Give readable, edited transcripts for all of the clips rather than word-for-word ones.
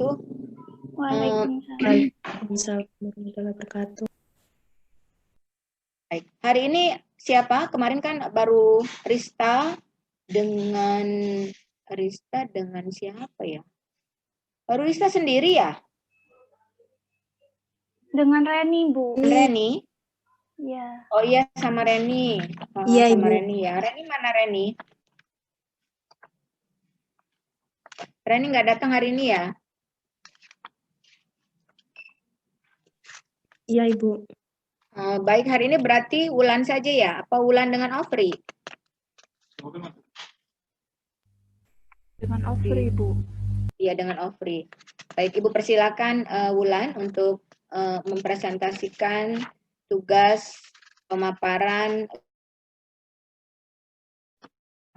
wabarakatuh. Waalaikumsalam. Waalaikumsalam warahmatullahi wabarakatuh. Baik, hari ini siapa? Kemarin kan baru Rista dengan siapa ya? Baru Rista sendiri ya? Dengan Reni, Bu. Reni? Iya. Oh iya, sama Reni. Iya, sama Ibu. Reni ya. Reni mana Reni? Reni nggak datang hari ini ya? Iya, Ibu. Baik, hari ini berarti Wulan saja ya? Apa Wulan dengan Ofri? Dengan Ofri, Bu. Iya, dengan Ofri. Baik, Ibu persilakan Wulan untuk mempresentasikan tugas pemaparan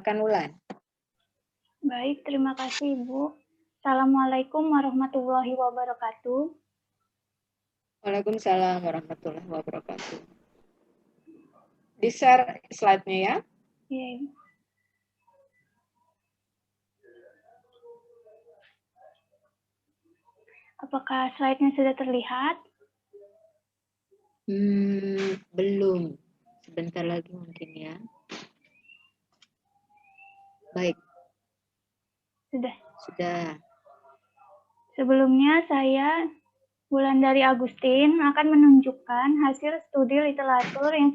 Wulan. Baik, terima kasih, Ibu. Assalamualaikum warahmatullahi wabarakatuh. Waalaikumsalam warahmatullahi wabarakatuh. Di-share slide-nya ya. Iya, Ibu. Apakah slide-nya sudah terlihat? Belum. Sebentar lagi mungkin ya. Baik. Sudah. Sebelumnya saya, Wulandari Agustin, akan menunjukkan hasil studi literatur yang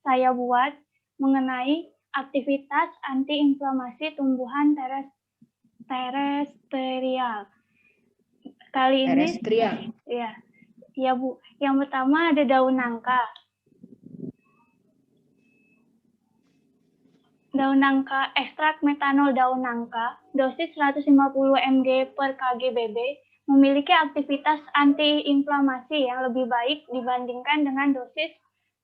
saya buat mengenai aktivitas antiinflamasi tumbuhan terestrial. Kali ini, ya Bu. Yang pertama ada daun nangka. Daun nangka, ekstrak metanol daun nangka, dosis 150 mg per kg BB, memiliki aktivitas antiinflamasi yang lebih baik dibandingkan dengan dosis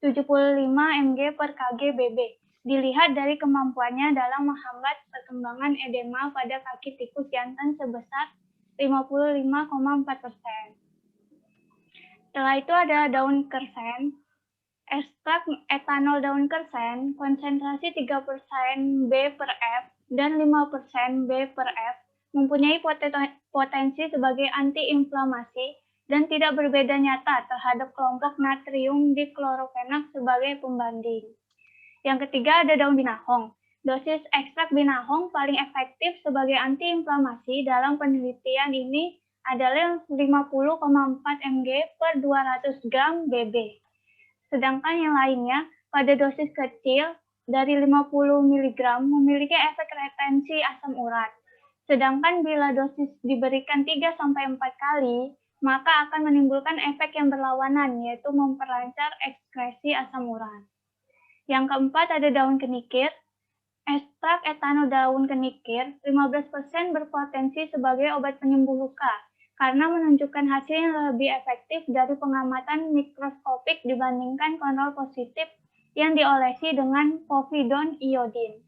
75 mg per kg BB. Dilihat dari kemampuannya dalam menghambat perkembangan edema pada kaki tikus jantan sebesar 55,4%. Setelah itu ada daun kersen. Ekstrak etanol daun kersen, konsentrasi 3% B per F dan 5% B per F, mempunyai potensi sebagai antiinflamasi dan tidak berbeda nyata terhadap kelompok natrium diklorofenak sebagai pembanding. Yang ketiga ada daun binahong. Dosis ekstrak binahong paling efektif sebagai antiinflamasi dalam penelitian ini adalah 50,4 mg per 200 gram BB. Sedangkan yang lainnya pada dosis kecil dari 50 mg memiliki efek retensi asam urat. Sedangkan bila dosis diberikan 3-4 kali, maka akan menimbulkan efek yang berlawanan, yaitu memperlancar ekskresi asam urat. Yang keempat ada daun kenikir. Ekstrak etanol daun kenikir 15% berpotensi sebagai obat penyembuh luka, karena menunjukkan hasil yang lebih efektif dari pengamatan mikroskopik dibandingkan kontrol positif yang diolesi dengan povidone iodin.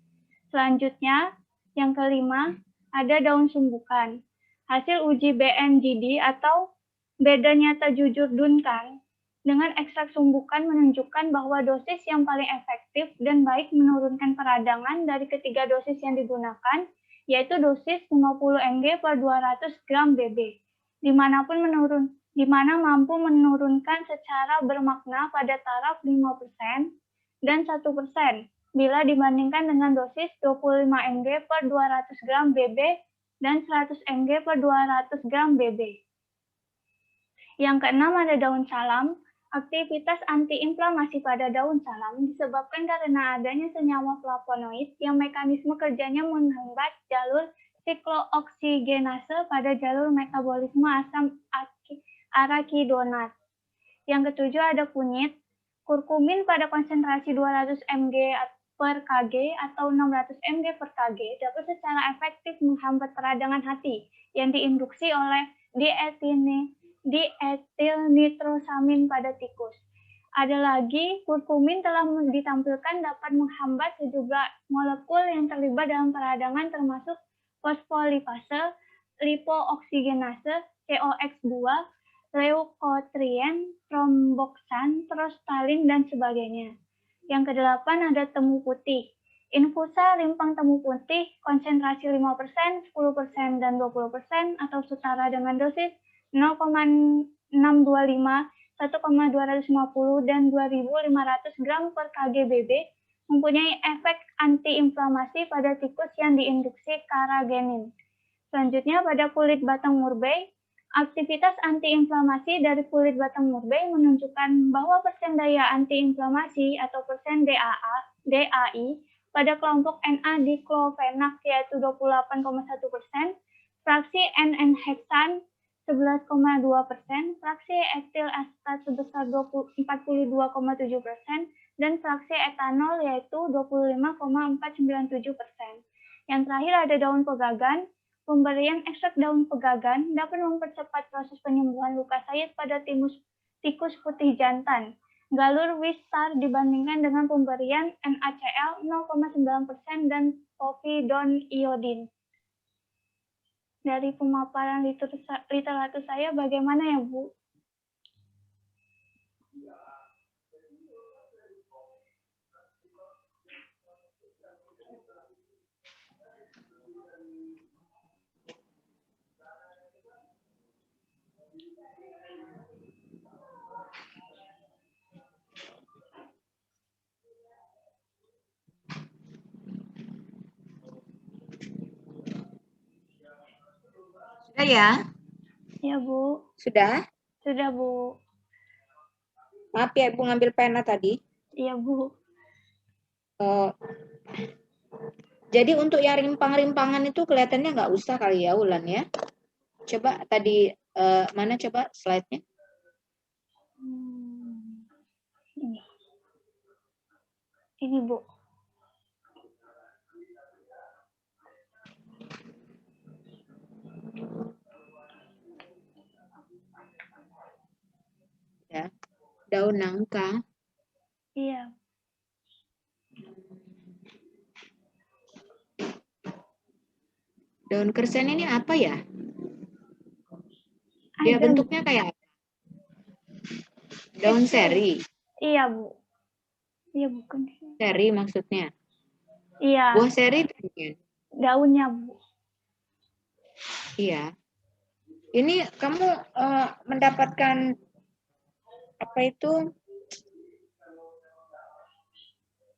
Selanjutnya, yang kelima, ada daun sumbukan. Hasil uji BNGD atau beda nyata jujur Duncan dengan ekstrak sumbukan menunjukkan bahwa dosis yang paling efektif dan baik menurunkan peradangan dari ketiga dosis yang digunakan, yaitu dosis 50 mg per 200 gram BB. Di mana mampu menurunkan secara bermakna pada taraf 5% dan 1% bila dibandingkan dengan dosis 25 mg per 200 gram BB dan 100 mg per 200 gram BB. Yang keenam ada daun salam. Aktivitas antiinflamasi pada daun salam disebabkan karena adanya senyawa flavonoid yang mekanisme kerjanya menghambat jalur siklooksigenase pada jalur metabolisme asam arakidonat. Yang ketujuh ada kunyit. Kurkumin pada konsentrasi 200 mg per kg atau 600 mg per kg dapat secara efektif menghambat peradangan hati yang diinduksi oleh dietilnitrosamin pada tikus. Ada lagi, kurkumin telah ditampilkan dapat menghambat sejumlah molekul yang terlibat dalam peradangan termasuk fosfolipase, lipooksigenase, COX2, leukotrien, tromboksan, prostalin, dan sebagainya. Yang kedelapan ada temu putih. Infusa rimpang temu putih konsentrasi 5%, 10%, dan 20% atau setara dengan dosis 0,625, 1,250, dan 2.500 gram per kgbb mempunyai efek antiinflamasi pada tikus yang diinduksi karagenin. Selanjutnya pada kulit batang murbei, aktivitas antiinflamasi dari kulit batang murbei menunjukkan bahwa persen daya antiinflamasi atau persen DAI pada kelompok Na-diklofenak yaitu 28,1%, fraksi N-heksan 11,2%, fraksi etil asetat sebesar 42,7%, dan fraksi etanol yaitu 25,497%. Yang terakhir ada daun pegagan. Pemberian ekstrak daun pegagan dapat mempercepat proses penyembuhan luka sayat pada tikus putih jantan. Galur Wistar dibandingkan dengan pemberian NaCl 0,9% dan povidone iodin. Dari pemaparan literatur saya bagaimana ya, Bu? Sudah ya? Ya, Bu. Sudah? Sudah, Bu. Maaf ya, Ibu ngambil pena tadi. Iya, Bu. Jadi untuk yang rimpang-rimpangan itu kelihatannya nggak usah kali ya, Ulan ya. Coba tadi, mana coba slide-nya? Ini, Bu. Ya, daun nangka. Iya. Daun kersen ini apa ya? Dia bentuknya kayak apa? Daun seri. Iya, Bu. Iya, bukan. Seri maksudnya. Iya. Buah seri itu bukan? Daunnya, Bu. Iya. Ini kamu mendapatkan apa itu?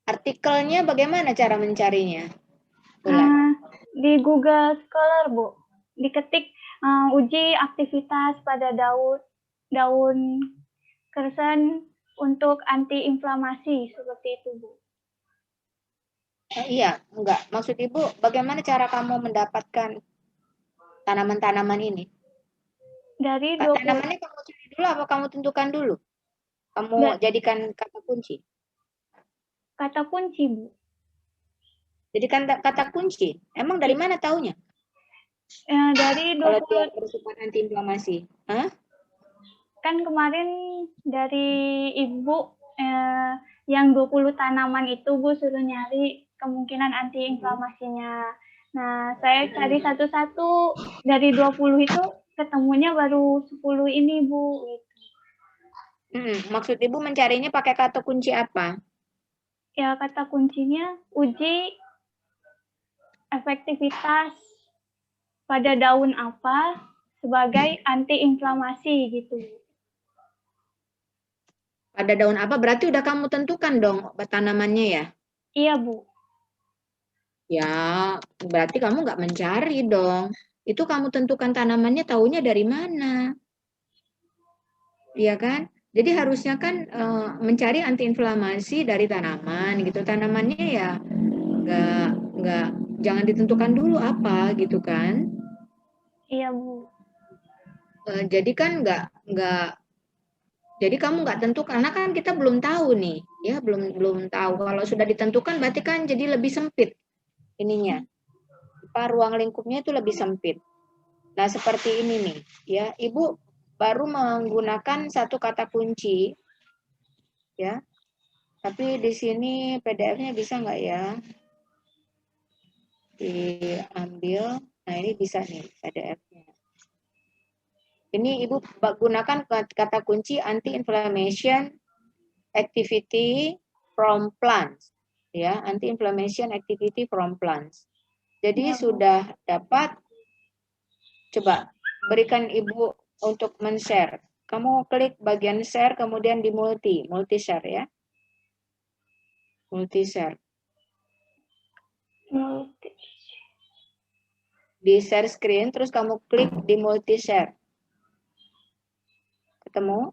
Artikelnya bagaimana cara mencarinya? Di Google Scholar, Bu. Diketik uji aktivitas pada daun kersen untuk antiinflamasi seperti itu, Bu. Iya, enggak. Maksud Ibu, bagaimana cara kamu mendapatkan tanaman-tanaman ini? Dari 20 Tanamannya kamu cari dulu apa kamu tentukan dulu? Kamu jadikan kata kunci? Kata kunci, Bu. Jadikan kata kunci. Emang dari mana taunya? Dari 20. Kalau dia bersifat antiinflamasi. Hah? Kan kemarin dari Ibu yang 20 tanaman itu, Bu, suruh nyari kemungkinan antiinflamasinya. Nah, saya cari satu-satu. Dari 20 itu ketemunya baru 10 ini, Bu. Gitu. Maksud Ibu mencarinya pakai kata kunci apa? Ya, kata kuncinya uji efektivitas pada daun apa sebagai antiinflamasi gitu. Pada daun apa? Berarti udah kamu tentukan dong tanamannya ya? Iya, Bu. Ya, berarti kamu nggak mencari dong. Itu kamu tentukan tanamannya taunya dari mana? Iya kan? Jadi harusnya kan mencari antiinflamasi dari tanaman gitu. Tanamannya ya nggak jangan ditentukan dulu apa gitu kan? Iya, Bu. Jadi kan nggak jadi kamu nggak tentu karena kan kita belum tahu nih, ya belum tahu. Kalau sudah ditentukan berarti kan jadi lebih sempit ininya. Ruang lingkupnya itu lebih sempit. Nah seperti ini nih, ya Ibu baru menggunakan satu kata kunci, ya. Tapi di sini PDF-nya bisa nggak ya? Diambil. Nah ini bisa nih PDF-nya. Ini Ibu gunakan kata kunci anti-inflammation activity from plants. ya, anti-inflammation activity from plants. Jadi Ya, Bu. sudah dapat, coba berikan Ibu untuk men-share. Kamu klik bagian share, kemudian di multi-share ya. Multi-share. Multi. Di share screen, terus kamu klik di multi-share. Ketemu?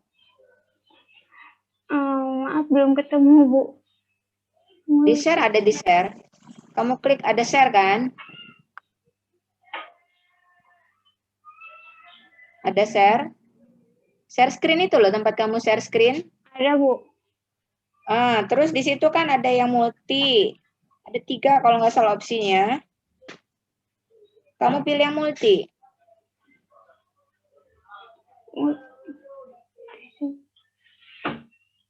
Maaf, belum ketemu, Bu. Di share ada di share. Kamu klik ada share kan? Ada share. Share screen itu loh, tempat kamu share screen. Ada, Bu. Terus di situ kan ada yang multi. Ada 3 kalau nggak salah opsinya. Kamu pilih yang multi.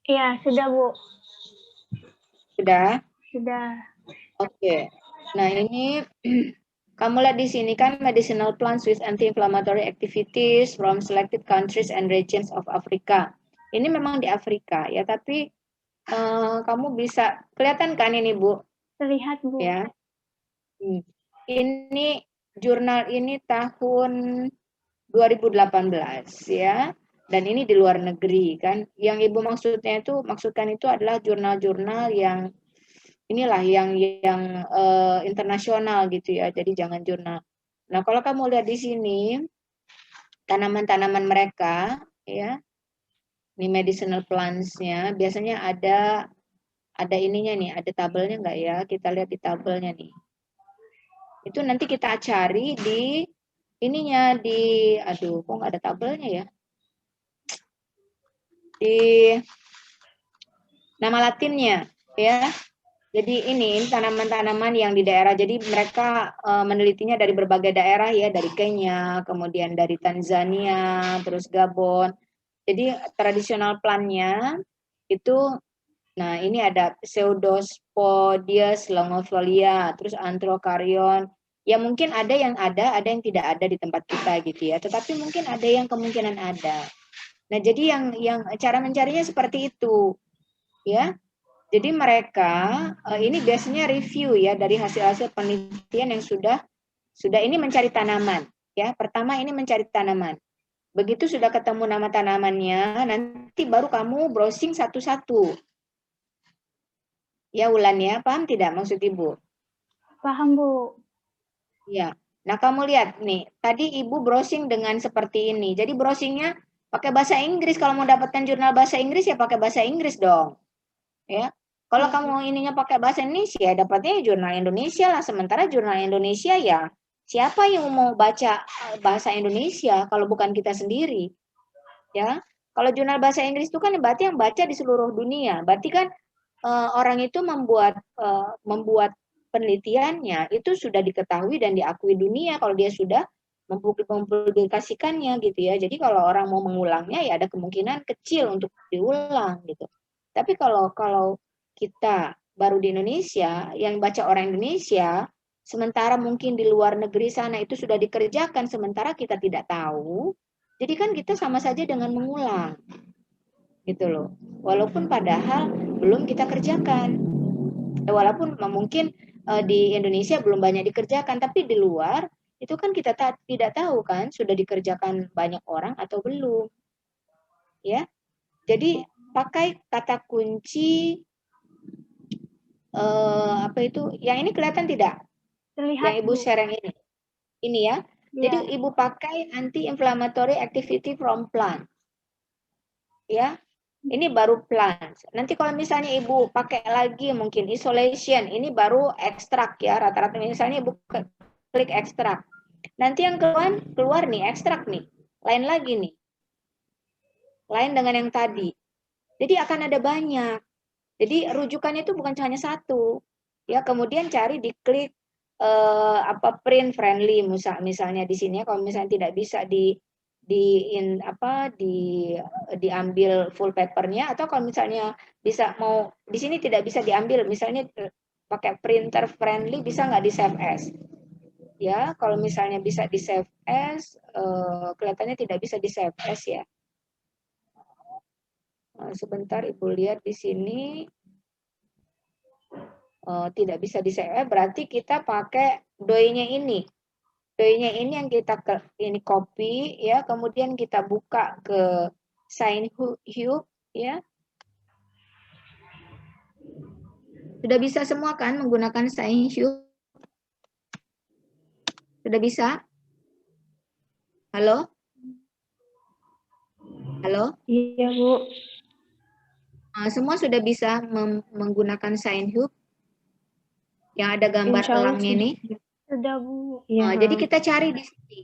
Iya, sudah, Bu. Sudah? Sudah. Oke. Nah, ini kamu lihat di sini kan medicinal plants with anti-inflammatory activities from selected countries and regions of Africa. Ini memang di Afrika ya, tapi kamu bisa kelihatan kan ini, Bu? Terlihat, Bu. Ya. Ini jurnal ini tahun 2018 ya. Dan ini di luar negeri kan. Yang Ibu maksudkan itu adalah jurnal-jurnal yang inilah yang internasional gitu ya. Jadi jangan jurnal. Nah, kalau kamu lihat di sini tanaman-tanaman mereka ya. Ini medicinal plants-nya biasanya ada ininya nih, ada tabelnya enggak ya? Kita lihat di tabelnya nih. Itu nanti kita cari di ininya di aduh, kok nggak ada tabelnya ya? Di nama latinnya ya. Jadi ini tanaman-tanaman yang di daerah. Jadi mereka menelitinya dari berbagai daerah ya, dari Kenya, kemudian dari Tanzania, terus Gabon. Jadi tradisional plantnya itu, nah ini ada Pseudospodius longifolia, terus Anthracaryon. Ya mungkin ada yang tidak ada di tempat kita gitu ya. Tetapi mungkin ada yang kemungkinan ada. Nah jadi yang cara mencarinya seperti itu, ya. Jadi mereka ini biasanya review ya dari hasil-hasil penelitian yang sudah ini mencari tanaman ya. Pertama ini mencari tanaman. Begitu sudah ketemu nama tanamannya, nanti baru kamu browsing satu-satu. Ya Wulan ya, paham tidak maksud Ibu? Paham, Bu. Ya. Nah kamu lihat nih, tadi Ibu browsing dengan seperti ini. Jadi browsingnya pakai bahasa Inggris. Kalau mau dapatkan jurnal bahasa Inggris ya pakai bahasa Inggris dong. Ya. Kalau kamu ininya pakai bahasa Indonesia, dapatnya jurnal Indonesia lah. Sementara jurnal Indonesia ya, siapa yang mau baca bahasa Indonesia kalau bukan kita sendiri? Ya, kalau jurnal bahasa Inggris itu kan berarti yang baca di seluruh dunia. Berarti kan orang itu membuat penelitiannya itu sudah diketahui dan diakui dunia kalau dia sudah mempublikasikannya gitu ya. Jadi kalau orang mau mengulangnya ya ada kemungkinan kecil untuk diulang gitu. Tapi kalau kita baru di Indonesia, yang baca orang Indonesia, sementara mungkin di luar negeri sana itu sudah dikerjakan, sementara kita tidak tahu, jadi kan kita sama saja dengan mengulang. Gitu loh. Walaupun padahal belum kita kerjakan. Walaupun mungkin di Indonesia belum banyak dikerjakan, tapi di luar itu kan kita tidak tahu kan sudah dikerjakan banyak orang atau belum. Ya. Jadi pakai kata kunci apa itu? Yang ini kelihatan tidak? Terlihat, Yang Ibu Bu. share yang ini. Ini ya. Ya. Jadi Ibu pakai anti-inflammatory activity from plant. Ya. Ini baru plants. Nanti kalau misalnya Ibu pakai lagi mungkin isolation, ini baru ekstrak ya. Rata-rata misalnya Ibu klik ekstrak. Nanti yang keluar nih ekstrak nih. Lain lagi nih. Lain dengan yang tadi. Jadi akan ada banyak. Jadi rujukannya itu bukan hanya satu. Ya, kemudian cari di klik print friendly misalnya di sini ya, kalau misalnya tidak bisa diambil full papernya, atau kalau misalnya bisa mau di sini tidak bisa diambil misalnya pakai printer friendly, bisa nggak di save as ya. Kalau misalnya bisa di save as, kelihatannya tidak bisa di save as ya. Sebentar Ibu lihat di sini. tidak bisa di CF, berarti kita pakai doi-nya ini. Doi-nya ini yang kita ini copy ya, kemudian kita buka ke Scienhub ya. Sudah bisa semua kan menggunakan Scienhub? Sudah bisa? Halo? Halo? Iya, Bu. Semua sudah bisa menggunakan Scienhub yang ada gambar Insya Allah elangnya ini? Sudah, Bu. Iya. Jadi kita cari di sini.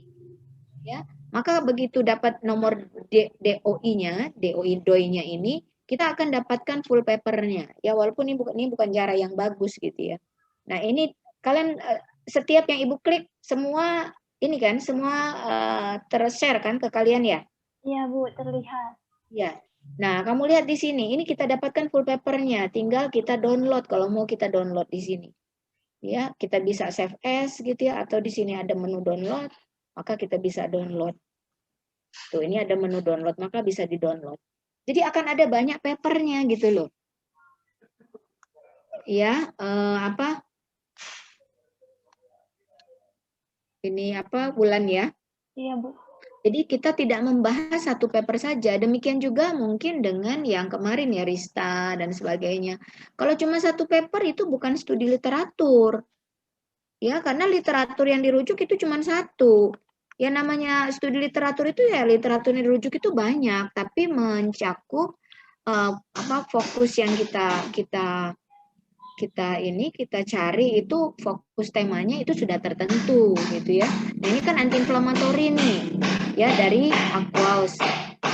Ya. Maka begitu dapat nomor DOI-nya, DOI-nya ini, kita akan dapatkan full papernya. Ya, walaupun ini bukan cara yang bagus gitu ya. Nah, ini kalian setiap yang Ibu klik semua ini kan semua ter-share kan ke kalian ya? Iya, Bu, terlihat. Ya. Nah, kamu lihat di sini, ini kita dapatkan full papernya, tinggal kita download kalau mau kita download di sini. Ya, kita bisa save as gitu ya, atau di sini ada menu download, maka kita bisa download. Tuh, ini ada menu download, maka bisa di-download. Jadi akan ada banyak papernya gitu loh. Ya, apa? Ini apa bulan ya? Iya, Bu. Jadi kita tidak membahas satu paper saja. Demikian juga mungkin dengan yang kemarin ya Rista dan sebagainya. Kalau cuma satu paper itu bukan studi literatur. Ya, karena literatur yang dirujuk itu cuma satu. Ya namanya studi literatur itu ya literatur yang dirujuk itu banyak, tapi mencakup fokus yang kita cari itu fokus temanya itu sudah tertentu gitu ya. Nah, ini kan anti-inflammatory nih ya dari Aqueous,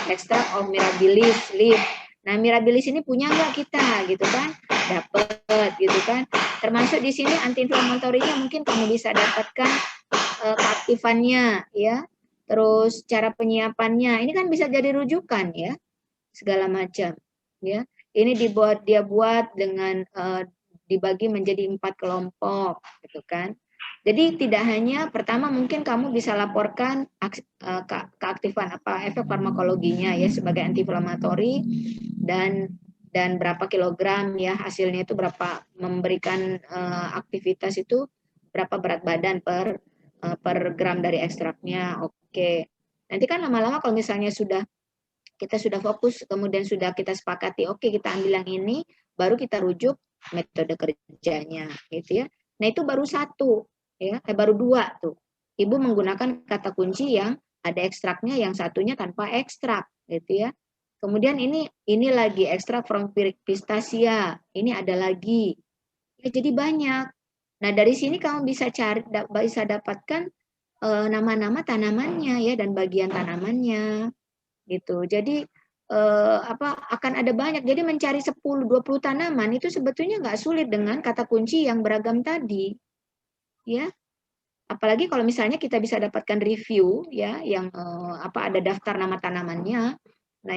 extract of mirabilis leaf. Nah, mirabilis ini punya nggak kita gitu kan? Dapat gitu kan. Termasuk di sini anti-inflamatorinya mungkin kamu bisa dapatkan keaktifannya ya. Terus cara penyiapannya ini kan bisa jadi rujukan ya. Segala macam ya. Ini dia buat dengan dibagi menjadi 4 kelompok gitu kan. Jadi tidak hanya pertama mungkin kamu bisa laporkan keaktifan efek farmakologinya ya sebagai antiinflamatori dan berapa kilogram ya hasilnya itu berapa memberikan aktivitas itu berapa berat badan per gram dari ekstraknya. Oke. Nanti kan lama-lama kalau misalnya kita sudah fokus kemudian sudah kita sepakati oke kita ambil yang ini baru kita rujuk metode kerjanya gitu ya. Nah, itu baru satu ya, baru dua tuh. Ibu menggunakan kata kunci yang ada ekstraknya, yang satunya tanpa ekstrak gitu ya. Kemudian ini lagi ekstrak from pistacia. Ini ada lagi. Ya, jadi banyak. Nah, dari sini kamu bisa bisa dapatkan nama-nama tanamannya ya dan bagian tanamannya gitu. Jadi akan ada banyak. Jadi mencari 10-20 tanaman itu sebetulnya nggak sulit dengan kata kunci yang beragam tadi. Ya. Apalagi kalau misalnya kita bisa dapatkan review ya yang ada daftar nama tanamannya. Nah,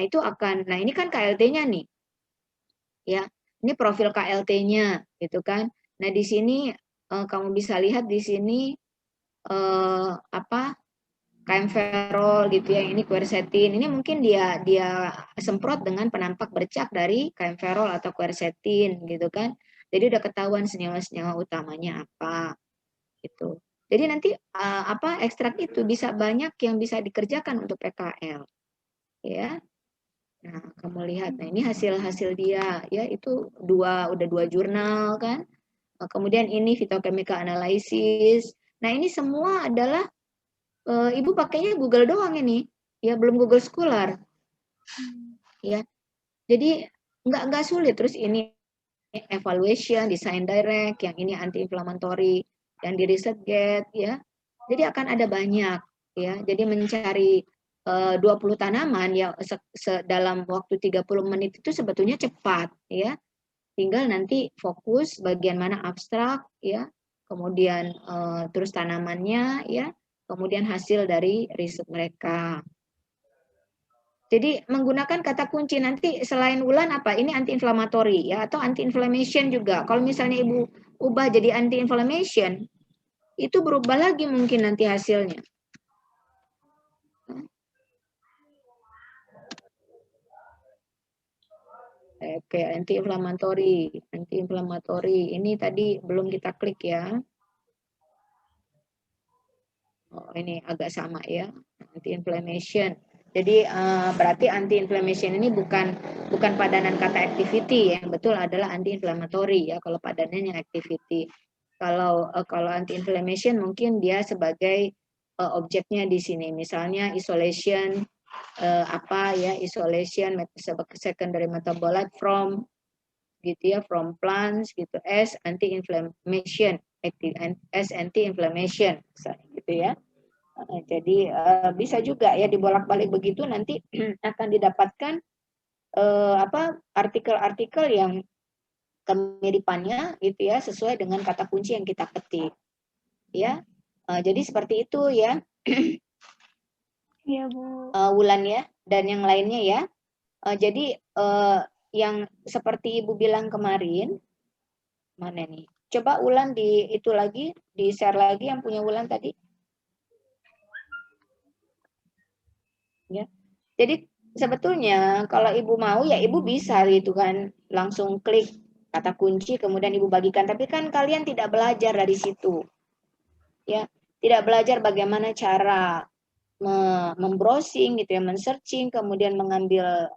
ini kan KLT-nya nih. Ya. Ini profil KLT-nya gitu kan. Nah, di sini kamu bisa lihat di sini kaempferol gitu ya, ini quercetin. Ini mungkin dia semprot dengan penampak bercak dari kaempferol atau quercetin gitu kan. Jadi udah ketahuan senyawa-senyawa utamanya apa gitu. Jadi nanti ekstrak itu bisa banyak yang bisa dikerjakan untuk PKL. Ya. Nah, kamu lihat. Nah, ini hasil-hasil dia ya itu udah dua jurnal kan. Kemudian ini phytochemical analysis. Nah, ini semua adalah Ibu pakainya Google doang ini, ya belum Google Scholar, ya. Jadi nggak sulit. Terus ini evaluation, design direct, yang ini anti-inflammatory, yang di ResearchGate, ya. Jadi akan ada banyak, ya. Jadi mencari 20 tanaman ya dalam waktu 30 menit itu sebetulnya cepat, ya. Tinggal nanti fokus bagian mana abstrak, ya. Kemudian terus tanamannya, ya. Kemudian hasil dari riset mereka. Jadi menggunakan kata kunci nanti selain ulan apa? Ini anti-inflammatory ya atau anti-inflammation juga. Kalau misalnya Ibu ubah jadi anti-inflammation, itu berubah lagi mungkin nanti hasilnya. Oke, anti-inflammatory. Anti-inflammatory. Ini tadi belum kita klik ya. Oh, ini agak sama ya. Anti-inflammation. Jadi berarti anti-inflammation ini bukan padanan kata activity. Yang betul adalah anti-inflammatory ya. Kalau padanan yang activity. Kalau anti-inflammation mungkin dia sebagai objeknya di sini. Misalnya isolation apa ya, isolation secondary metabolite from gitu ya, from plants gitu, as anti-inflammation, as anti-inflammation gitu ya. Jadi bisa juga ya dibolak-balik begitu, nanti akan didapatkan artikel-artikel yang kemiripannya gitu ya, sesuai dengan kata kunci yang kita ketik ya. Jadi seperti itu ya. Iya, Bu. Wulan ya, dan yang lainnya ya. Jadi yang seperti Ibu bilang kemarin, mana nih? Coba Wulan di itu lagi, di share lagi yang punya Wulan tadi. Ya. Jadi sebetulnya kalau Ibu mau ya Ibu bisa gitu kan, langsung klik kata kunci kemudian Ibu bagikan, tapi kan kalian tidak belajar dari situ. Ya, tidak belajar bagaimana cara membrowsing gitu ya, men-searching, kemudian mengambil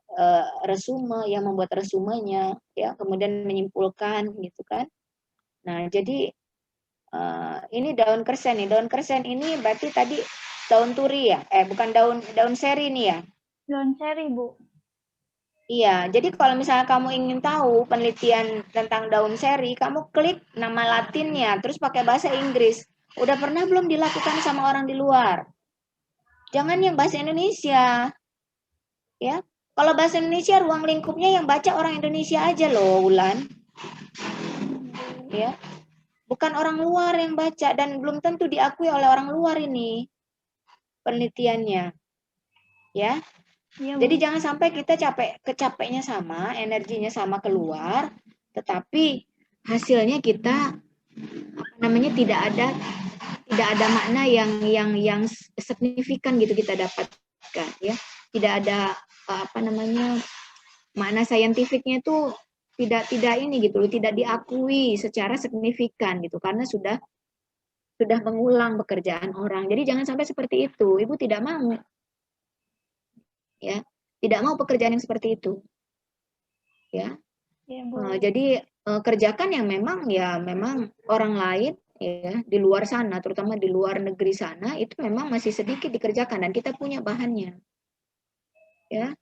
resume, yang membuat resumenya, ya, kemudian menyimpulkan gitu kan. Nah, jadi ini daun kersen nih. Daun kersen ini berarti tadi daun turi ya? Bukan daun seri nih ya? Daun seri, Bu. Iya, jadi kalau misalnya kamu ingin tahu penelitian tentang daun seri, kamu klik nama latinnya, terus pakai bahasa Inggris. Udah pernah belum dilakukan sama orang di luar? Jangan yang bahasa Indonesia. Ya, kalau bahasa Indonesia ruang lingkupnya yang baca orang Indonesia aja loh, Wulan. Ya, bukan orang luar yang baca dan belum tentu diakui oleh orang luar ini penelitiannya. Ya. Iya, Jadi Bu. jangan sampai kita kecapeknya sama, energinya sama keluar, tetapi hasilnya kita tidak ada makna yang signifikan gitu kita dapatkan ya. Tidak ada makna saintifiknya itu tidak ini gitu loh, tidak diakui secara signifikan gitu karena sudah mengulang pekerjaan orang. Jadi jangan sampai seperti itu. Ibu tidak mau ya, tidak mau pekerjaan yang seperti itu ya. Iya, Bu. Jadi kerjakan yang memang orang lain ya di luar sana, terutama di luar negeri sana itu memang masih sedikit dikerjakan dan kita punya bahannya ya.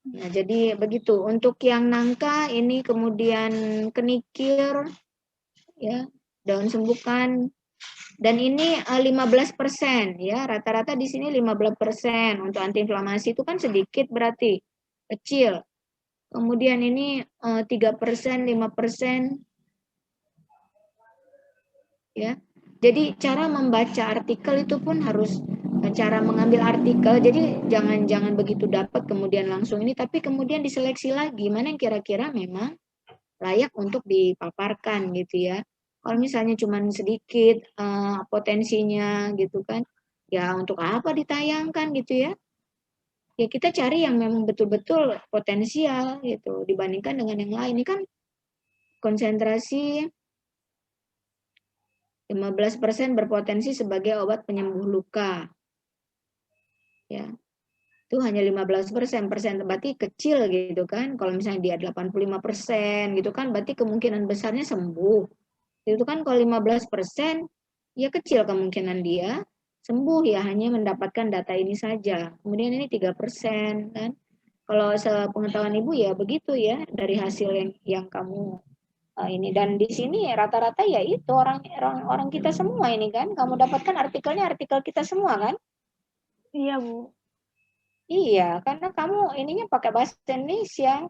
Nah, jadi begitu. Untuk yang nangka ini kemudian kenikir ya, daun sembukan, dan ini 15% ya, rata-rata di sini 15%. Untuk antiinflamasi itu kan sedikit berarti kecil. Kemudian ini 3%, 5% ya. Jadi cara membaca artikel itu pun harus cara mengambil artikel. Jadi jangan begitu dapat kemudian langsung ini, tapi kemudian diseleksi lagi mana yang kira-kira memang layak untuk dipaparkan gitu ya. Kalau misalnya cuma sedikit potensinya gitu kan, ya untuk apa ditayangkan gitu ya? Ya kita cari yang memang betul-betul potensial gitu dibandingkan dengan yang lain. Ini kan konsentrasi 15% berpotensi sebagai obat penyembuh luka. Ya. Itu hanya 15%, berarti kecil gitu kan. Kalau misalnya dia 85% gitu kan, berarti kemungkinan besarnya sembuh. Itu kan kalau 15%, ya kecil kemungkinan dia sembuh ya, hanya mendapatkan data ini saja. Kemudian ini 3% kan. Kalau sepengetahuan Ibu ya begitu ya, dari hasil yang kamu ini, dan di sini rata-rata ya itu orang kita semua ini kan, kamu dapatkan artikelnya artikel kita semua kan? Iya, Bu. Iya, karena kamu ininya pakai bahasa Indonesia.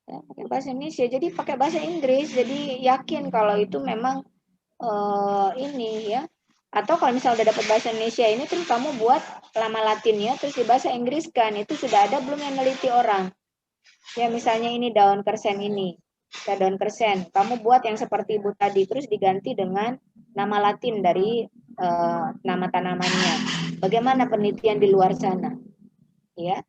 Ya, pakai bahasa Indonesia, jadi pakai bahasa Inggris, jadi yakin kalau itu memang ini ya. Atau kalau misalnya udah dapat bahasa Indonesia ini, terus kamu buat lama Latinnya, terus di bahasa Inggris kan, itu sudah ada belum yang neliti orang? Ya misalnya ini daun kersen ini, ya, daun kersen. Kamu buat yang seperti Ibu tadi, terus diganti dengan nama Latin dari nama tanamannya. Bagaimana penelitian di luar sana? Ya,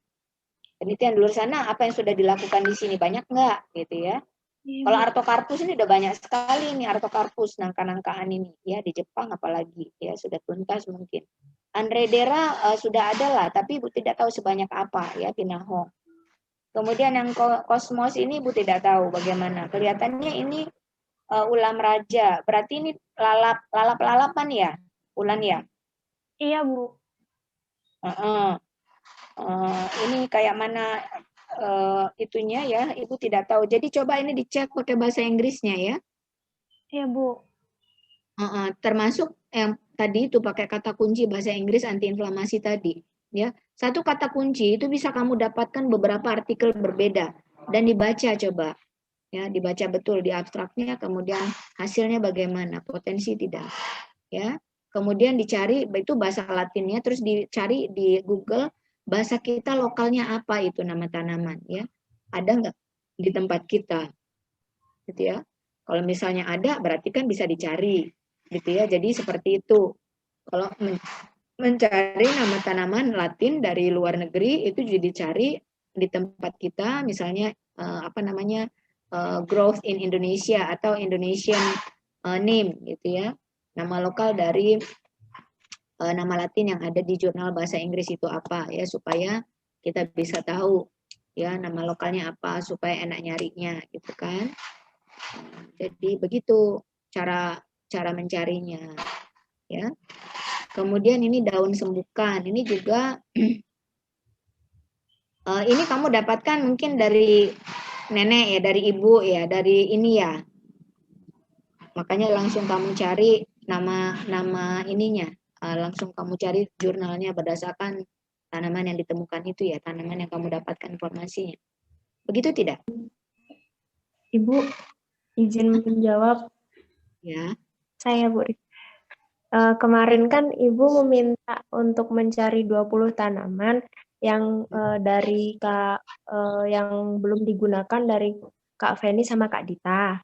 Penelitian di luar sana apa yang sudah dilakukan di sini banyak nggak gitu ya. Iya, Kalau Bu. Artocarpus ini udah banyak sekali nih Artocarpus nangka-nangkaan ini ya di Jepang apalagi ya sudah tuntas mungkin. Andredera sudah ada lah tapi Ibu tidak tahu sebanyak apa ya Pinahong. Kemudian yang kosmos ini Ibu tidak tahu bagaimana. Kelihatannya ini ulam raja. Berarti ini lalap-lalapan ya? Ulan ya? Iya, Bu. Ini kayak mana itunya ya, Ibu tidak tahu. Jadi coba ini dicek pakai bahasa Inggrisnya ya. Iya, Bu. Termasuk yang tadi itu pakai kata kunci bahasa Inggris antiinflamasi tadi. Ya, satu kata kunci itu bisa kamu dapatkan beberapa artikel berbeda dan dibaca coba. Ya, dibaca betul di abstraknya, kemudian hasilnya bagaimana, potensi tidak. Ya, kemudian dicari itu bahasa Latinnya, terus dicari di Google bahasa kita lokalnya apa itu nama tanaman ya, ada nggak di tempat kita, gitu ya. Kalau misalnya ada, berarti kan bisa dicari, gitu ya. Jadi seperti itu. Kalau mencari nama tanaman Latin dari luar negeri itu juga dicari di tempat kita, misalnya growth in Indonesia atau Indonesian name gitu ya. Nama lokal dari nama Latin yang ada di jurnal bahasa Inggris itu apa ya supaya kita bisa tahu ya nama lokalnya apa supaya enak nyarinya gitu kan. Jadi begitu cara mencarinya ya. Kemudian ini daun sembukan. Ini juga ini kamu dapatkan mungkin dari nenek ya, dari ibu ya, dari ini ya. Makanya langsung kamu cari nama ininya. Langsung kamu cari jurnalnya berdasarkan tanaman yang ditemukan itu ya, tanaman yang kamu dapatkan informasinya. Begitu tidak? Ibu, izin menjawab. Ya. Saya, Bu. Kemarin kan Ibu meminta untuk mencari 20 tanaman yang dari yang belum digunakan dari Kak Feni sama Kak Dita.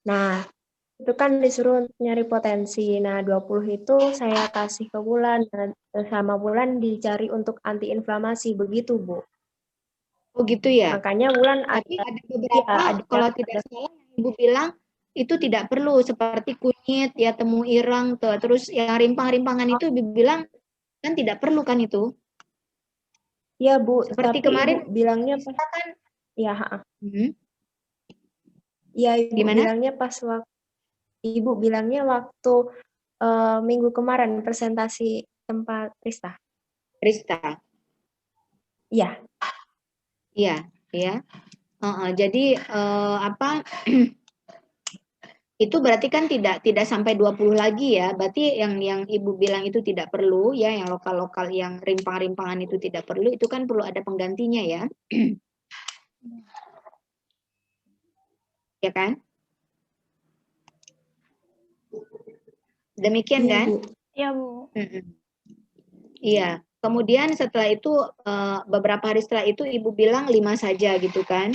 Nah, itu kan disuruh nyari potensi. Nah, 20 itu saya kasih ke Bulan dan sama Bulan dicari untuk antiinflamasi, begitu, Bu. Oh gitu ya. Makanya Bulan Tapi ada beberapa kalau tidak salah yang Ibu bilang itu tidak perlu seperti kunyit ya, temu irang terus yang rimpang-rimpangan itu Ibu bilang kan tidak perlu kan itu. Iya, Bu, Seperti tapi kemarin Ibu bilangnya pas kan ya, Iya, Ibu gimana? bilangnya pas Ibu bilangnya waktu minggu kemarin presentasi tempat Rista. Iya. Iya, ya. Jadi itu berarti kan tidak sampai 20 lagi ya. Berarti yang Ibu bilang itu tidak perlu ya, yang lokal-lokal yang rimpang-rimpangan itu tidak perlu, itu kan perlu ada penggantinya ya. Ya kan? Demikian Iya, kan? Bu. Iya, Bu. Iya. Kemudian setelah itu beberapa hari setelah itu Ibu bilang 5 saja gitu kan?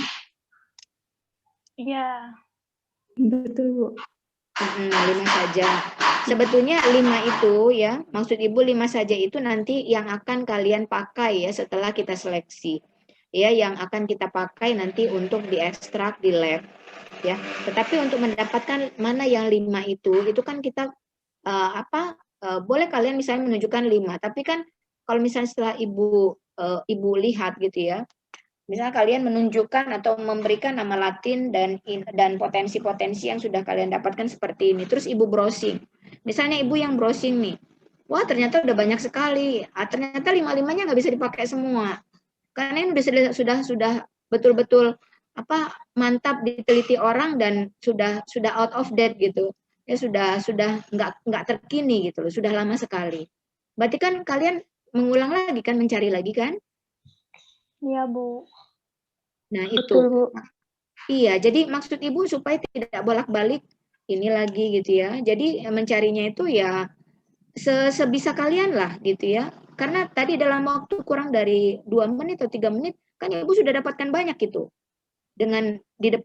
Iya. Betul, Bu. 5 saja. Sebetulnya 5 itu ya, maksud Ibu 5 saja itu nanti yang akan kalian pakai ya setelah kita seleksi. Ya, yang akan kita pakai nanti untuk diekstrak di lab. Ya, tetapi untuk mendapatkan mana yang 5 itu kan kita boleh kalian misalnya menunjukkan 5, tapi kan kalau misalnya setelah Ibu lihat gitu ya, misalnya kalian menunjukkan atau memberikan nama Latin dan potensi-potensi yang sudah kalian dapatkan seperti ini. Terus Ibu browsing. Misalnya Ibu yang browsing nih. Wah, ternyata udah banyak sekali. Ternyata 5-5-nya nggak bisa dipakai semua. Karena ini sudah betul-betul mantap diteliti orang dan sudah out of date gitu. Ya sudah nggak terkini gitu loh. Sudah lama sekali. Berarti kan kalian mengulang lagi kan, mencari lagi kan? Iya, Bu. Nah, itu. Betul, Bu. Iya, jadi maksud Ibu supaya tidak bolak-balik ini lagi gitu ya. Jadi mencarinya itu ya sebisa kalian lah gitu ya. Karena tadi dalam waktu kurang dari 2 menit atau 3 menit, kan Ibu sudah dapatkan banyak gitu. Dengan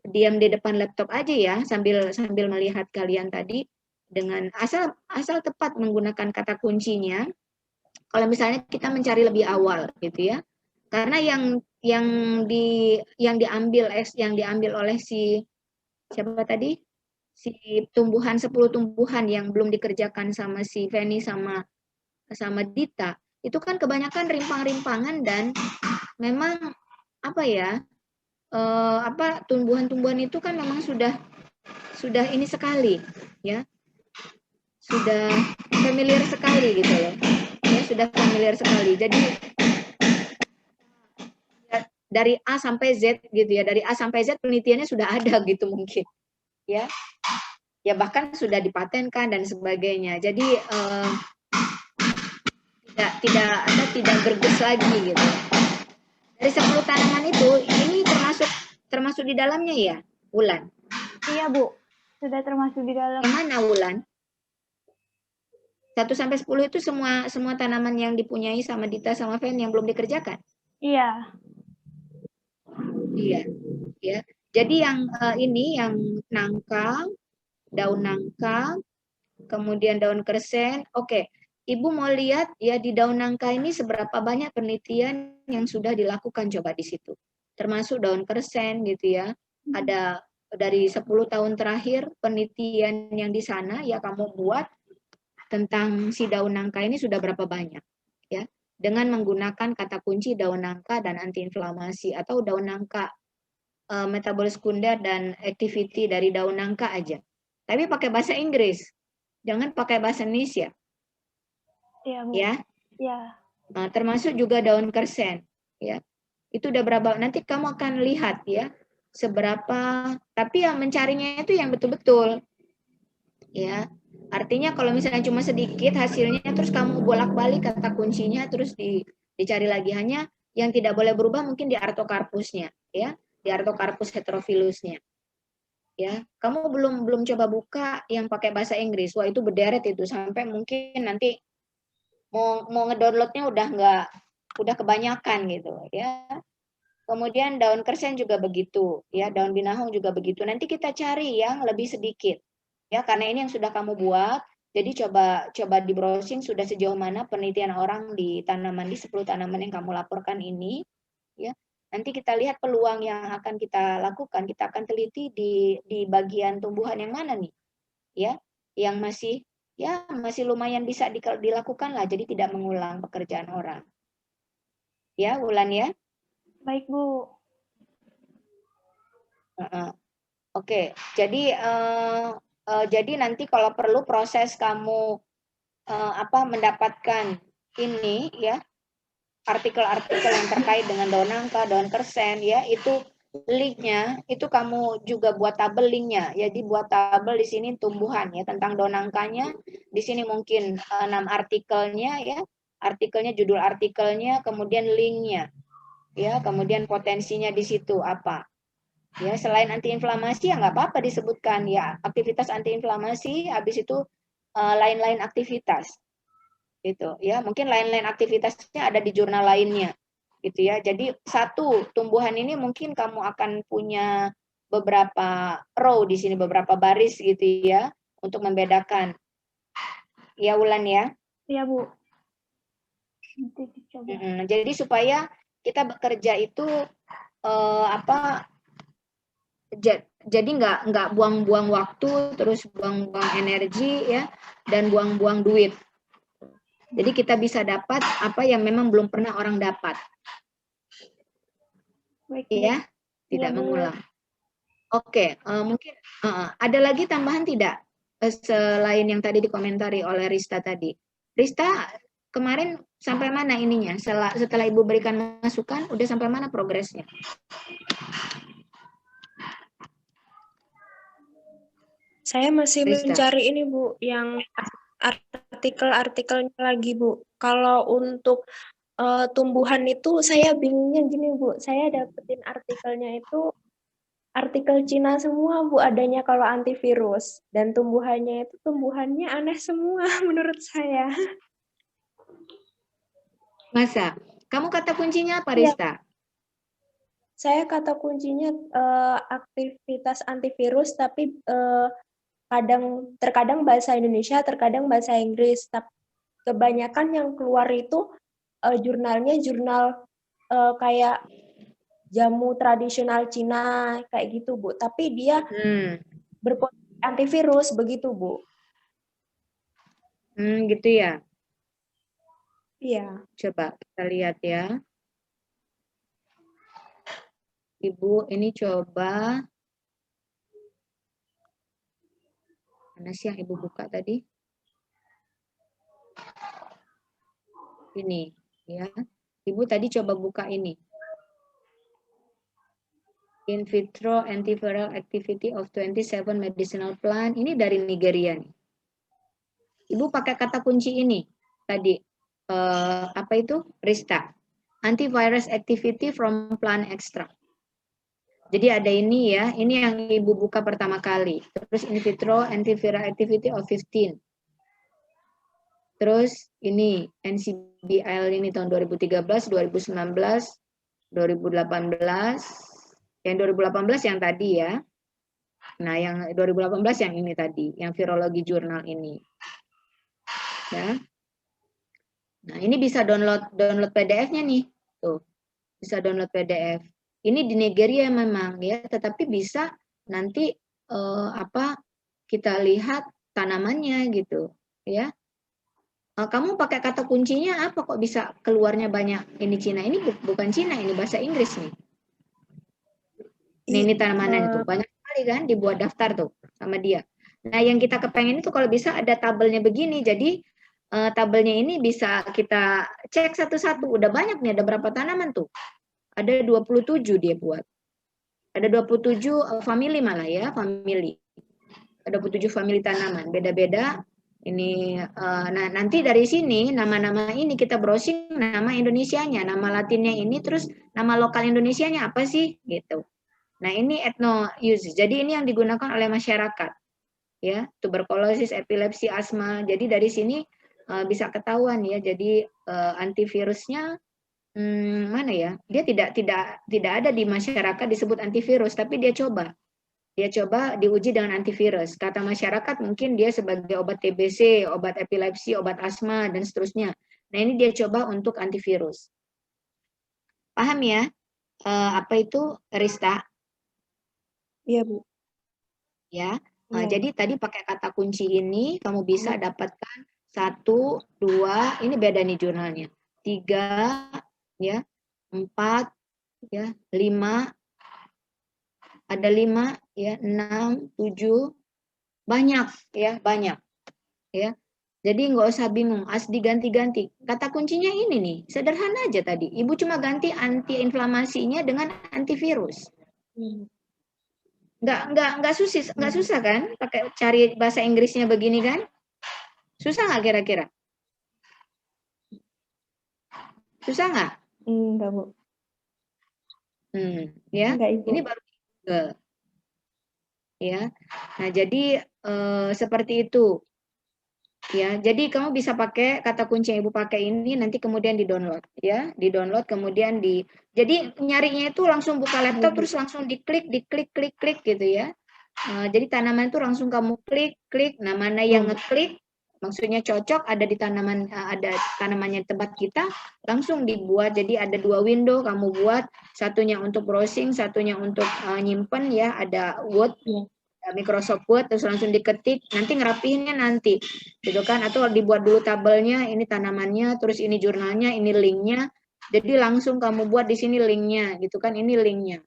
diam di depan laptop aja ya, sambil melihat kalian tadi, dengan asal tepat menggunakan kata kuncinya. Kalau misalnya kita mencari lebih awal gitu ya. Karena yang diambil oleh si siapa tadi? Si 10 tumbuhan yang belum dikerjakan sama si Feni sama Dita, itu kan kebanyakan rimpang-rimpangan dan memang apa ya? Tumbuhan-tumbuhan itu kan memang sudah ini sekali, ya. Sudah familiar sekali gitu loh. Ya, sudah familiar sekali. Jadi dari A sampai Z gitu ya, dari A sampai Z penelitiannya sudah ada gitu mungkin, ya bahkan sudah dipatenkan dan sebagainya. Jadi tidak gerges lagi gitu. Dari 10 tanaman itu ini termasuk di dalamnya ya, Wulan? Iya Bu, sudah termasuk di dalam. Yang mana Wulan? 1 sampai 10 itu semua tanaman yang dipunyai sama Dita sama Fen yang belum dikerjakan? Iya. Iya, ya. Jadi yang ini yang nangka, daun nangka, kemudian daun kersen. Oke, Ibu mau lihat ya di daun nangka ini seberapa banyak penelitian yang sudah dilakukan coba di situ. Termasuk daun kersen gitu ya. Ada dari 10 tahun terakhir penelitian yang di sana ya kamu buat tentang si daun nangka ini sudah berapa banyak ya. Dengan menggunakan kata kunci daun nangka dan antiinflamasi atau daun nangka metabolis sekunder dan activity dari daun nangka aja. Tapi pakai bahasa Inggris. Jangan pakai bahasa Indonesia. Iya, Bu. Ya. Iya. Nah, termasuk juga daun kersen, ya. Itu udah berapa? Nanti kamu akan lihat ya seberapa, tapi yang mencarinya itu yang betul-betul. Ya. Artinya kalau misalnya cuma sedikit hasilnya terus kamu bolak-balik kata kuncinya terus dicari lagi, hanya yang tidak boleh berubah mungkin di artokarpusnya, ya. Di artokarpus heterophilusnya. Ya, kamu belum coba buka yang pakai bahasa Inggris. Wah, itu berderet itu sampai mungkin nanti mau ngedownloadnya udah kebanyakan gitu ya. Kemudian daun kersen juga begitu, ya, daun binahong juga begitu. Nanti kita cari yang lebih sedikit. Ya, karena ini yang sudah kamu buat, jadi coba di browsing sudah sejauh mana penelitian orang di tanaman di 10 tanaman yang kamu laporkan ini, ya. Nanti kita lihat peluang yang akan kita lakukan, kita akan teliti di bagian tumbuhan yang mana nih, ya, yang masih lumayan bisa dilakukan lah, jadi tidak mengulang pekerjaan orang. Ya, Wulan ya. Baik, Bu. Oke, jadi nanti kalau perlu proses kamu mendapatkan ini ya artikel-artikel yang terkait dengan daun nangka, daun kersen ya, itu linknya itu kamu juga buat tabel linknya. Jadi buat tabel di sini tumbuhan ya tentang daun nangkanya, di sini mungkin 6 artikelnya ya, artikelnya, judul artikelnya, kemudian linknya ya, kemudian potensinya di situ apa. Ya, selain antiinflamasi ya nggak apa-apa disebutkan ya aktivitas antiinflamasi, habis itu lain-lain aktivitas gitu ya, mungkin lain-lain aktivitasnya ada di jurnal lainnya gitu ya. Jadi satu tumbuhan ini mungkin kamu akan punya beberapa row di sini, beberapa baris gitu ya untuk membedakan ya Wulan ya. Iya, Bu. Nanti dicoba. Jadi supaya kita bekerja itu jadi nggak buang-buang waktu, terus buang-buang energi ya, dan buang-buang duit. Jadi kita bisa dapat apa yang memang belum pernah orang dapat. Baik, ya, tidak mengulang. Oke, mungkin ada lagi tambahan tidak selain yang tadi dikomentari oleh Rista tadi? Rista, kemarin sampai mana ininya? Setelah Ibu berikan masukan, udah sampai mana progresnya? Saya masih Rista. mencari ini Bu, yang artikel-artikelnya lagi Bu. Kalau untuk tumbuhan itu saya bingungnya gini Bu, saya dapetin artikelnya itu artikel Cina semua Bu adanya kalau antivirus, dan tumbuhannya itu tumbuhannya aneh semua menurut saya. Masa? Kamu kata kuncinya apa, Iya. Rista? Saya kata kuncinya aktivitas antivirus, tapi terkadang bahasa Indonesia, terkadang bahasa Inggris. Tapi kebanyakan yang keluar itu jurnalnya jurnal kayak jamu tradisional Cina kayak gitu, Bu. Tapi dia berpotensi antivirus begitu, Bu. Gitu ya. Iya. Coba kita lihat ya. Ibu ini coba. Mana sih yang Ibu buka tadi? Ini ya. Ibu tadi coba buka ini. In vitro antiviral activity of 27 medicinal plant. Ini dari Nigeria nih. Ibu pakai kata kunci ini tadi. Apa itu? Rista. Antivirus activity from plant extract. Jadi ada ini ya, ini yang Ibu buka pertama kali. Terus in vitro antiviral activity of 15. Terus ini NCBL ini tahun 2013, 2019, 2018. Yang 2018 yang tadi ya. Nah, yang 2018 yang ini tadi, yang virologi jurnal ini. Ya. Nah, ini bisa download PDF-nya nih. Tuh. Bisa download PDF. Ini di Nigeria memang ya, tetapi bisa nanti kita lihat tanamannya gitu, ya. Kamu pakai kata kuncinya apa kok bisa keluarnya banyak ini Cina? Ini bukan Cina, ini bahasa Inggris nih. Ini tanamannya itu banyak sekali kan dibuat daftar tuh sama dia. Nah, yang kita kepengen itu kalau bisa ada tabelnya begini. Jadi tabelnya ini bisa kita cek satu-satu. Udah banyak nih, ada berapa tanaman tuh? Ada 27 dia buat. Ada 27 family malah ya, family. Ada 27 family tanaman, beda-beda. Ini nah nanti dari sini nama-nama ini kita browsing nama Indonesianya, nama Latinnya ini, terus nama lokal Indonesianya apa sih gitu. Nah, ini ethno use. Jadi ini yang digunakan oleh masyarakat. Ya, tuberkulosis, epilepsi, asma. Jadi dari sini bisa ketahuan ya. Jadi antivirusnya mana ya? Dia tidak ada di masyarakat disebut antivirus, tapi dia coba diuji dengan antivirus. Kata masyarakat mungkin dia sebagai obat TBC, obat epilepsi, obat asma dan seterusnya. Nah, ini dia coba untuk antivirus. Paham ya? Apa itu Rista? Iya, Bu. Ya. Iya. Jadi tadi pakai kata kunci ini kamu bisa dapatkan 1, 2, ini beda nih jurnalnya. 3 ya, 4 ya, 5, ada 5 ya, 6, 7, banyak ya, banyak ya. Jadi nggak usah bingung, diganti-ganti. Kata kuncinya ini nih, sederhana aja tadi. Ibu cuma ganti anti-inflamasinya dengan antivirus. Nggak susah kan? Pakai cari bahasa Inggrisnya begini kan? Susah nggak kira-kira? Susah nggak? Enggak, Bu. Ya. Enggak, Ibu. Ini baru ya. Nah, jadi seperti itu. Ya, jadi kamu bisa pakai kata kunci yang Ibu pakai ini nanti kemudian di-download ya, di-download kemudian jadi nyarinya itu langsung buka laptop terus langsung diklik gitu ya. Jadi tanaman itu langsung kamu klik. Nah, mana yang ngeklik maksudnya cocok ada di tanaman, ada tanamannya tempat kita, langsung dibuat. Jadi ada 2 window kamu buat, satunya untuk browsing, satunya untuk nyimpen ya, ada Word, Microsoft Word, terus langsung diketik, nanti ngerapihinnya nanti, gitu kan? Atau dibuat dulu tabelnya, ini tanamannya, terus ini jurnalnya, ini linknya, jadi langsung kamu buat di sini linknya, gitu kan? Ini linknya.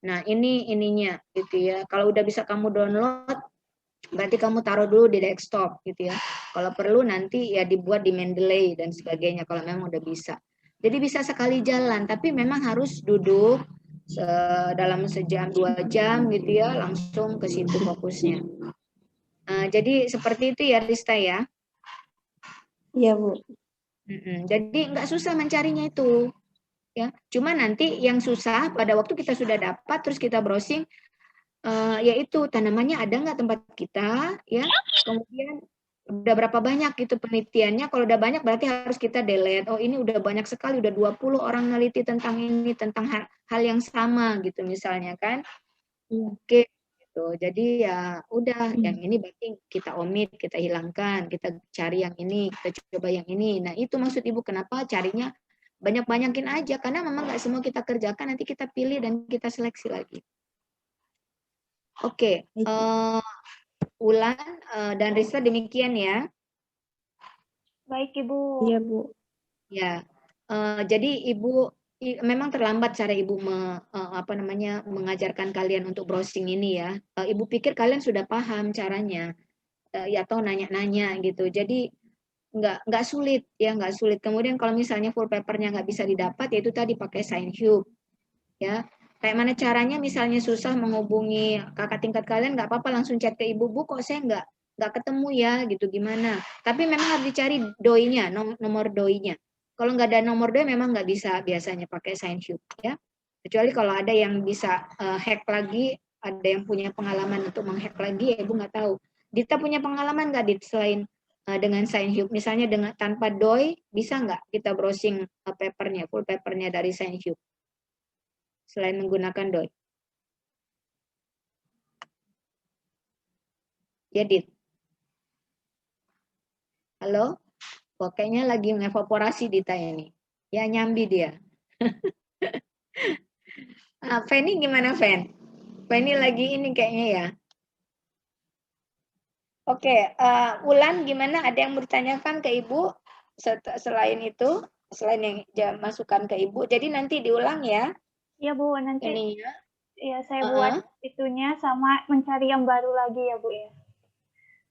Nah, ini ininya, gitu ya. Kalau udah bisa kamu download, berarti kamu taruh dulu di desktop, gitu ya. Kalau perlu nanti ya dibuat di Mendeley dan sebagainya, kalau memang udah bisa. Jadi bisa sekali jalan, tapi memang harus duduk dalam sejam 2 jam gitu ya, langsung ke situ fokusnya. Jadi seperti itu ya Rista ya. Iya, Bu. Jadi nggak susah mencarinya itu. Ya, cuma nanti yang susah pada waktu kita sudah dapat terus kita browsing, yaitu tanamannya ada nggak tempat kita, ya. Kemudian udah berapa banyak gitu penelitiannya. Kalau udah banyak berarti harus kita delete. Oh, ini udah banyak sekali, udah 20 orang neliti tentang ini, tentang hal yang sama gitu misalnya kan. Oke, gitu. Jadi ya udah, yang ini berarti kita omit, kita hilangkan, kita cari yang ini, kita coba yang ini. Nah, itu maksud Ibu kenapa carinya banyak-banyakin aja karena memang nggak semua kita kerjakan, nanti kita pilih dan kita seleksi lagi. Oke, Ulan dan Risa demikian ya. Baik, Ibu. Iya, Bu. Ya, jadi Ibu memang terlambat cara Ibu mengajarkan kalian untuk browsing ini ya. Ibu pikir kalian sudah paham caranya, ya atau nanya-nanya gitu. Jadi nggak sulit ya, nggak sulit. Kemudian kalau misalnya full papernya nggak bisa didapat, yaitu tadi pakai ScienCube ya. Kayak mana caranya? Misalnya susah menghubungi kakak tingkat kalian, nggak apa-apa, langsung chat ke ibu, Bu kok saya nggak ketemu ya gitu, gimana? Tapi memang harus dicari doi-nya, nomor doi-nya. Kalau nggak ada nomor doi memang nggak bisa biasanya pakai ScienCube ya. Kecuali kalau ada yang bisa hack lagi, ada yang punya pengalaman untuk menghack lagi, ya ibu nggak tahu. Dita punya pengalaman nggak Dit selain dengan ScienCube? Misalnya dengan tanpa doi bisa nggak kita browsing papernya, full papernya dari ScienCube? Selain menggunakan doi. Ya, Dit. Halo? Kok kayaknya lagi mengevaporasi Dita ini. Ya, nyambi dia. Feni gimana, Fen? Feni lagi ini kayaknya ya. Oke, Ulan gimana? Ada yang bertanyakan ke Ibu? Selain itu, selain yang masukkan ke Ibu. Jadi nanti diulang ya. Iya, Bu. Nanti Ininya. ya saya buat itunya sama mencari yang baru lagi ya, Bu ya.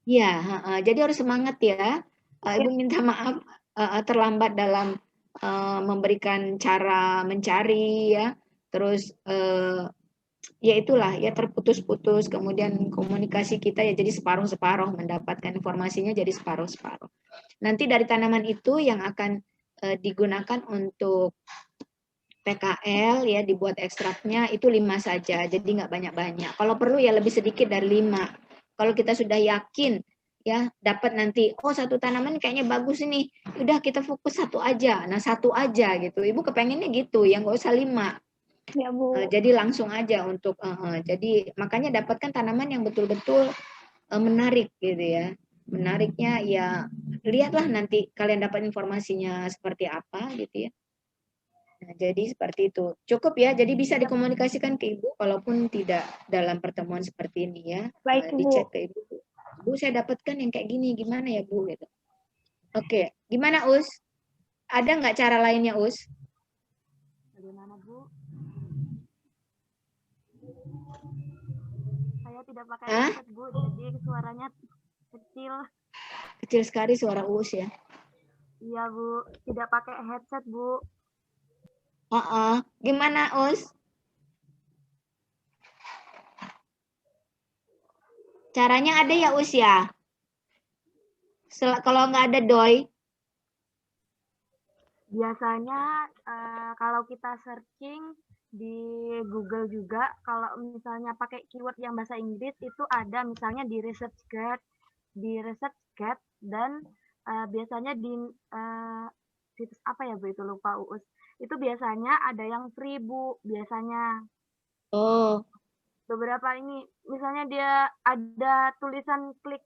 Iya, jadi harus semangat ya. Ibu minta maaf terlambat dalam memberikan cara mencari ya. Terus ya itulah ya, terputus-putus, kemudian komunikasi kita ya jadi separuh-separuh, mendapatkan informasinya jadi separuh-separuh. Nanti dari tanaman itu yang akan digunakan untuk PKL ya, dibuat ekstraknya itu 5 saja, jadi nggak banyak-banyak. Kalau perlu ya lebih sedikit dari 5. Kalau kita sudah yakin ya dapat nanti, oh satu tanaman kayaknya bagus ini, udah kita fokus satu aja. Nah satu aja gitu. Ibu kepengennya gitu, yang nggak usah 5. Ya, Bu. Jadi langsung aja untuk, jadi makanya dapatkan tanaman yang betul-betul menarik gitu ya. Menariknya ya lihatlah nanti kalian dapat informasinya seperti apa gitu ya. Nah, jadi seperti itu. Cukup ya, jadi bisa dikomunikasikan ke Ibu walaupun tidak dalam pertemuan seperti ini ya. Baik, Di Bu. chat ke Ibu. Bu, saya dapatkan yang kayak gini, gimana ya Bu? Gitu. Oke, gimana Us? Ada nggak cara lainnya Us? Bagaimana Bu? Saya tidak pakai headset Bu, jadi suaranya kecil. Kecil sekali suara Us ya. Iya Bu, tidak pakai headset Bu. Gimana Us? Caranya ada ya Us ya? Kalau nggak ada doi? Biasanya kalau kita searching di Google juga, kalau misalnya pakai keyword yang bahasa Inggris itu ada misalnya di ResearchGate, dan biasanya di situs apa ya Bu, itu lupa Uus. Itu biasanya ada yang free Bu, biasanya. Oh. Beberapa ini, misalnya dia ada tulisan klik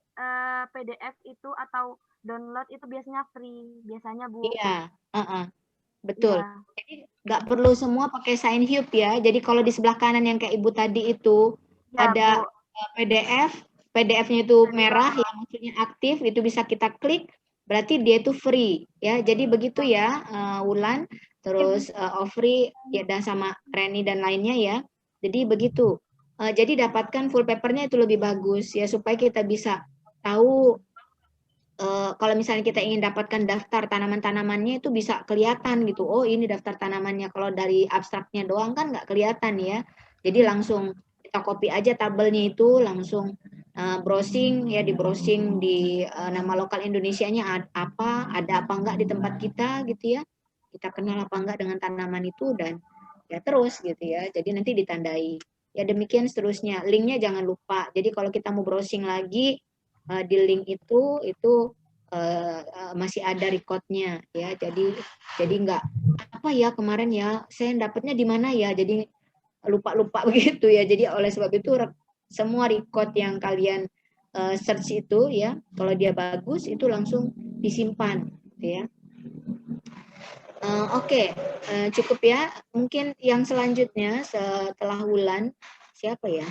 PDF itu atau download itu biasanya free, biasanya Bu. Iya, betul. Iya. Jadi nggak perlu semua pakai ScienCube ya. Jadi kalau di sebelah kanan yang kayak Ibu tadi itu Ya, ada PDF, PDF-nya itu Jadi merah, yang maksudnya aktif, itu bisa kita klik, berarti dia itu free ya. Jadi begitu ya, Wulan, terus Ofri ya, dan sama Reni dan lainnya ya. Jadi begitu. Jadi dapatkan full papernya itu lebih bagus ya, supaya kita bisa tahu. Kalau misalnya kita ingin dapatkan daftar tanaman-tanamannya itu bisa kelihatan gitu. Oh ini daftar tanamannya. Kalau dari abstraknya doang kan nggak kelihatan ya. Jadi langsung kita copy aja tabelnya itu, langsung browsing ya, di browsing di nama lokal Indonesianya apa, ada apa enggak di tempat kita gitu ya. Kita kenal apa enggak dengan tanaman itu, dan ya terus gitu ya. Jadi nanti ditandai. Ya demikian seterusnya. Linknya jangan lupa. Jadi kalau kita mau browsing lagi, di link itu masih ada recordnya ya, jadi nggak apa ya kemarin ya saya dapatnya di mana ya, jadi lupa begitu ya. Jadi oleh sebab itu semua record yang kalian search itu ya, kalau dia bagus itu langsung disimpan gitu ya. Oke, cukup ya. Mungkin yang selanjutnya setelah Wulan, siapa ya?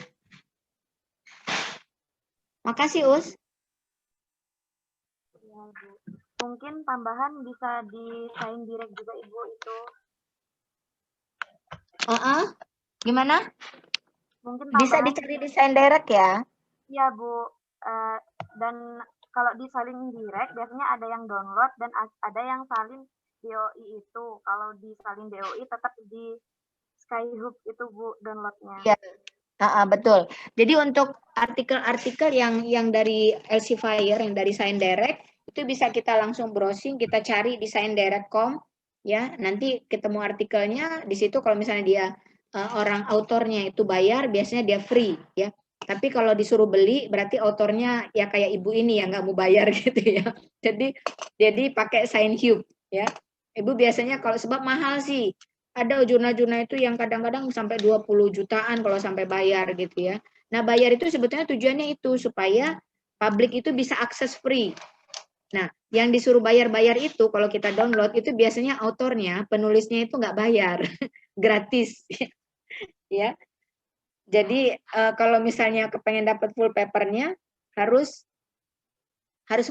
Makasih, Us. Ya, Bu. Mungkin tambahan bisa di-sign direct juga Ibu itu. Gimana? Mungkin Bisa tambahan dicari desain direct ya? iya, Bu. Dan kalau di salin direct biasanya ada yang download dan ada yang salin DOI itu. Kalau di salin DOI tetap di Skyhook itu Bu downloadnya. Iya. Betul. Jadi untuk artikel-artikel yang dari Elsevier, yang dari Sign Direct, itu bisa kita langsung browsing, kita cari di signdirect.com, ya. Nanti ketemu artikelnya di situ. Kalau misalnya dia orang autornya itu bayar, biasanya dia free, ya. Tapi kalau disuruh beli, berarti autornya ya kayak ibu ini yang nggak mau bayar gitu ya. Jadi pakai Signhub, ya. Ibu biasanya kalau sebab mahal sih. Ada jurnal-jurnal itu yang kadang-kadang sampai 20 jutaan kalau sampai bayar gitu ya. Nah, bayar itu sebetulnya tujuannya itu supaya publik itu bisa akses free. Nah, yang disuruh bayar-bayar itu kalau kita download itu biasanya autornya, penulisnya itu nggak bayar, gratis. Ya. Jadi kalau misalnya kepengen dapat full papernya harus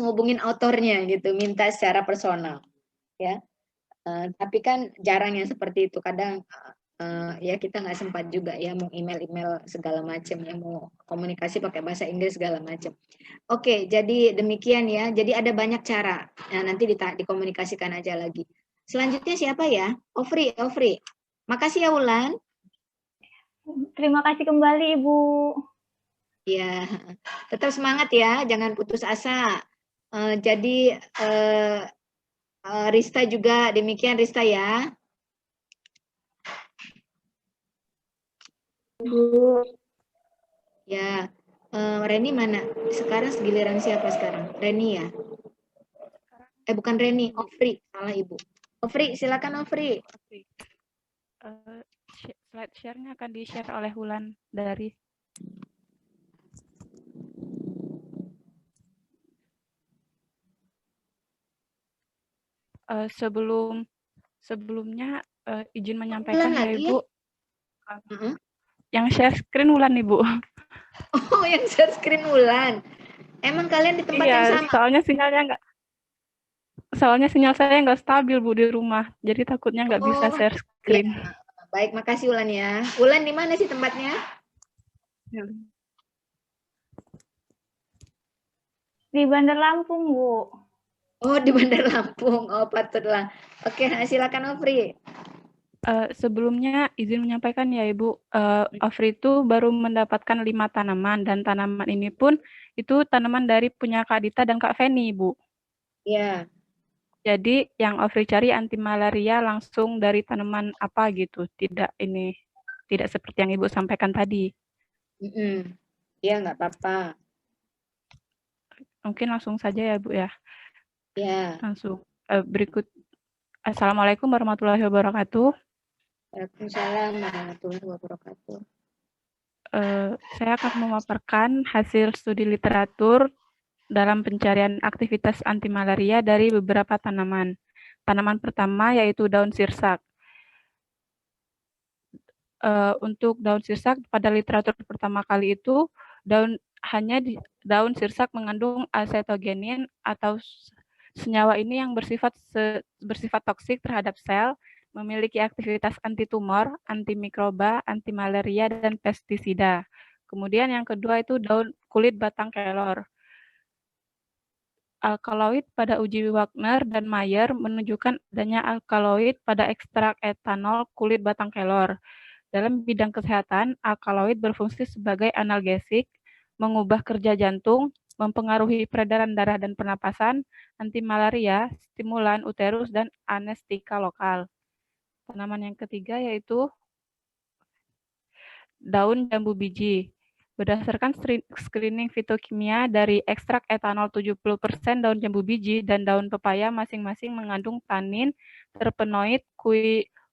ngubungin autornya gitu, minta secara personal, ya. Tapi kan jarang yang seperti itu. Kadang ya kita nggak sempat juga ya mau email segala macam ya, mau komunikasi pakai bahasa Inggris segala macam. Oke, jadi demikian ya. Jadi ada banyak cara. Nah, nanti dikomunikasikan aja lagi. Selanjutnya siapa ya? Ofri. Makasih ya Wulan. Terima kasih kembali Ibu. Ya, tetap semangat ya, jangan putus asa. Jadi Rista juga demikian Rista ya. Bu. Ya, Reni mana? Sekarang giliran siapa sekarang? Reni ya? Bukan Reni, Ofri. Salah Ibu. Ofri, silakan Ofri. Oke. Slide share-nya akan di-share oleh Wulan dari sebelumnya izin menyampaikan ya Ibu. Yang share screen Wulan Ibu. Oh, yang share screen Wulan. Emang kalian di tempat yang sama? Soalnya sinyal saya nggak stabil Bu di rumah, jadi takutnya nggak bisa share screen. Ya. Baik, makasih Wulan ya. Wulan di mana sih tempatnya? Di Bandar Lampung, Bu. Oh, di Bandar Lampung. Oh, patutlah. Oke, silakan Ofri. Sebelumnya izin menyampaikan ya Ibu, Ofri itu baru mendapatkan 5 tanaman, dan tanaman ini pun itu tanaman dari punya Kak Dita dan Kak Feni, Ibu. Ya. Jadi yang Ofri cari anti malaria langsung dari tanaman apa gitu, tidak seperti yang Ibu sampaikan tadi. Ya, nggak apa-apa. Mungkin langsung saja ya Bu ya. Ya. Langsung. Berikut. Assalamualaikum warahmatullahi wabarakatuh. Waalaikumsalam warahmatullahi wabarakatuh. Saya akan memaparkan hasil studi literatur dalam pencarian aktivitas anti malaria dari beberapa tanaman. Tanaman pertama yaitu daun sirsak. Untuk daun sirsak pada literatur pertama kali itu daun sirsak mengandung acetogenin atau senyawa ini yang bersifat toksik terhadap sel, memiliki aktivitas anti tumor, anti mikroba, anti malaria, dan pestisida. Kemudian yang kedua itu daun kulit batang kelor. Alkaloid pada uji Wagner dan Mayer menunjukkan adanya alkaloid pada ekstrak etanol kulit batang kelor. Dalam bidang kesehatan, alkaloid berfungsi sebagai analgesik, mengubah kerja jantung, mempengaruhi peredaran darah dan pernapasan, anti malaria, stimulan uterus, dan anestetika lokal. Tanaman yang ketiga yaitu daun jambu biji. Berdasarkan screening fitokimia dari ekstrak etanol 70% daun jambu biji dan daun pepaya masing-masing mengandung tanin, terpenoid,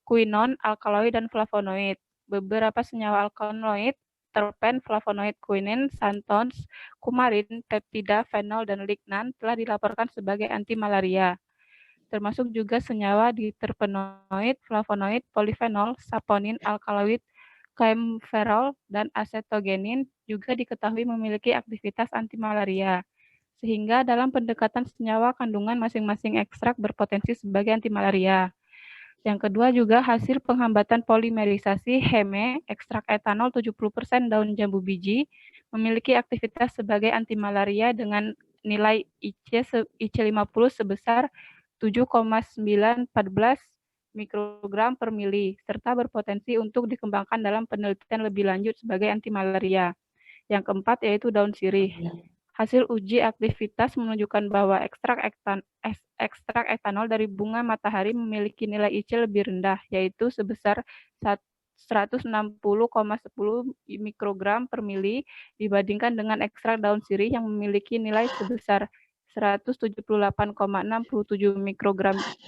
quinone, alkaloid, dan flavonoid. Beberapa senyawa alkaloid, terpen, flavonoid, quinine, xanthones, kumarin, peptida, fenol, dan lignan telah dilaporkan sebagai anti malaria. termasuk juga senyawa diterpenoid, flavonoid, polifenol, saponin, alkaloid, kaempferol, dan acetogenin juga diketahui memiliki aktivitas antimalaria. Sehingga dalam pendekatan senyawa kandungan masing-masing ekstrak berpotensi sebagai antimalaria. Yang kedua juga hasil penghambatan polimerisasi heme ekstrak etanol 70% daun jambu biji memiliki aktivitas sebagai antimalaria dengan nilai IC50 sebesar 7,914 mikrogram per mili serta berpotensi untuk dikembangkan dalam penelitian lebih lanjut sebagai antimalaria. Yang keempat yaitu daun sirih. Hasil uji aktivitas menunjukkan bahwa ekstrak etanol dari bunga matahari memiliki nilai IC lebih rendah, yaitu sebesar 160,10 mikrogram per mili dibandingkan dengan ekstrak daun sirih yang memiliki nilai sebesar 178,67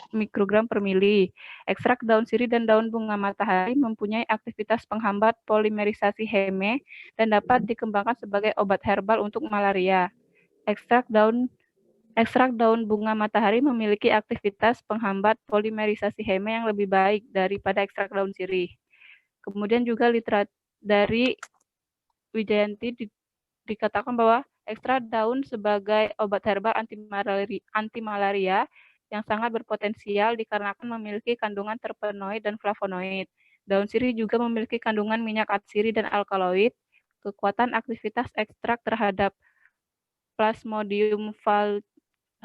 mikrogram per mili. Ekstrak daun sirih dan daun bunga matahari mempunyai aktivitas penghambat polimerisasi heme dan dapat dikembangkan sebagai obat herbal untuk malaria. Ekstrak daun bunga matahari memiliki aktivitas penghambat polimerisasi heme yang lebih baik daripada ekstrak daun sirih. Kemudian juga literatur dari Wijayanti dikatakan bahwa ekstrak daun sebagai obat herbal antimalaria yang sangat berpotensial dikarenakan memiliki kandungan terpenoid dan flavonoid. Daun sirih juga memiliki kandungan minyak atsiri dan alkaloid. Kekuatan aktivitas ekstrak terhadap Plasmodium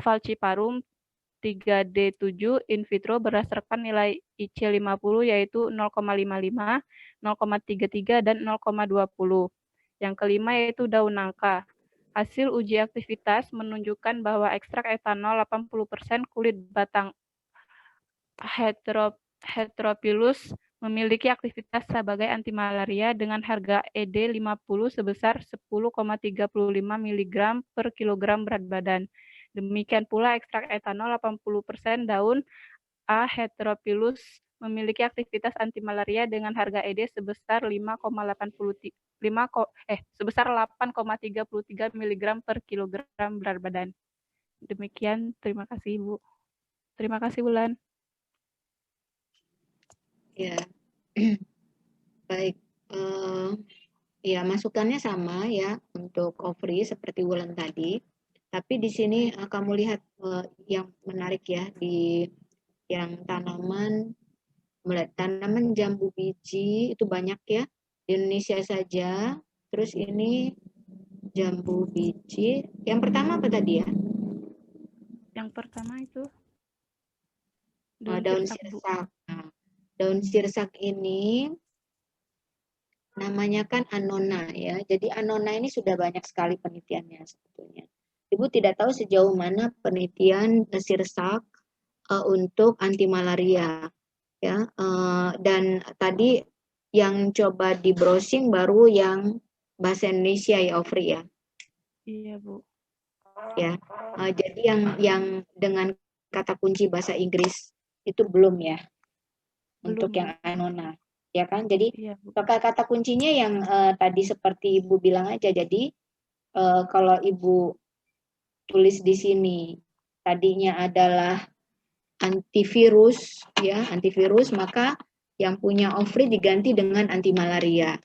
falciparum 3D7 in vitro berdasarkan nilai IC50 yaitu 0,55, 0,33, dan 0,20. Yang kelima yaitu daun nangka. Hasil uji aktivitas menunjukkan bahwa ekstrak etanol 80% kulit batang Heteropilus memiliki aktivitas sebagai antimalaria dengan harga ED 50 sebesar 10,35 mg per kilogram berat badan. Demikian pula ekstrak etanol 80% daun A. heteropilus memiliki aktivitas antimalaria dengan harga ED sebesar 8,33 mg per kilogram berat badan. Demikian, terima kasih Ibu. Terima kasih Bulan. Ya, baik. Ya, masukannya sama ya untuk Ofri seperti Wulan tadi. Tapi di sini kamu lihat yang menarik ya di yang tanaman jambu biji itu banyak ya di Indonesia saja. Terus ini jambu biji. Yang pertama apa tadi ya? Yang pertama itu daun sirsak. Nah, daun sirsak ini namanya kan anona ya. Jadi anona ini sudah banyak sekali penelitiannya sebetulnya. Ibu tidak tahu sejauh mana penelitian sirsak untuk anti malaria ya. Dan tadi yang coba di browsing baru yang bahasa Indonesia ya Ofri ya. Iya Bu. Ya. Jadi yang dengan kata kunci bahasa Inggris itu belum ya. Untuk yang anona. Ya kan, jadi iya, kata kuncinya yang tadi seperti Ibu bilang aja. Jadi kalau Ibu tulis di sini tadinya adalah antivirus, ya antivirus, maka yang punya Ofri diganti dengan anti malaria,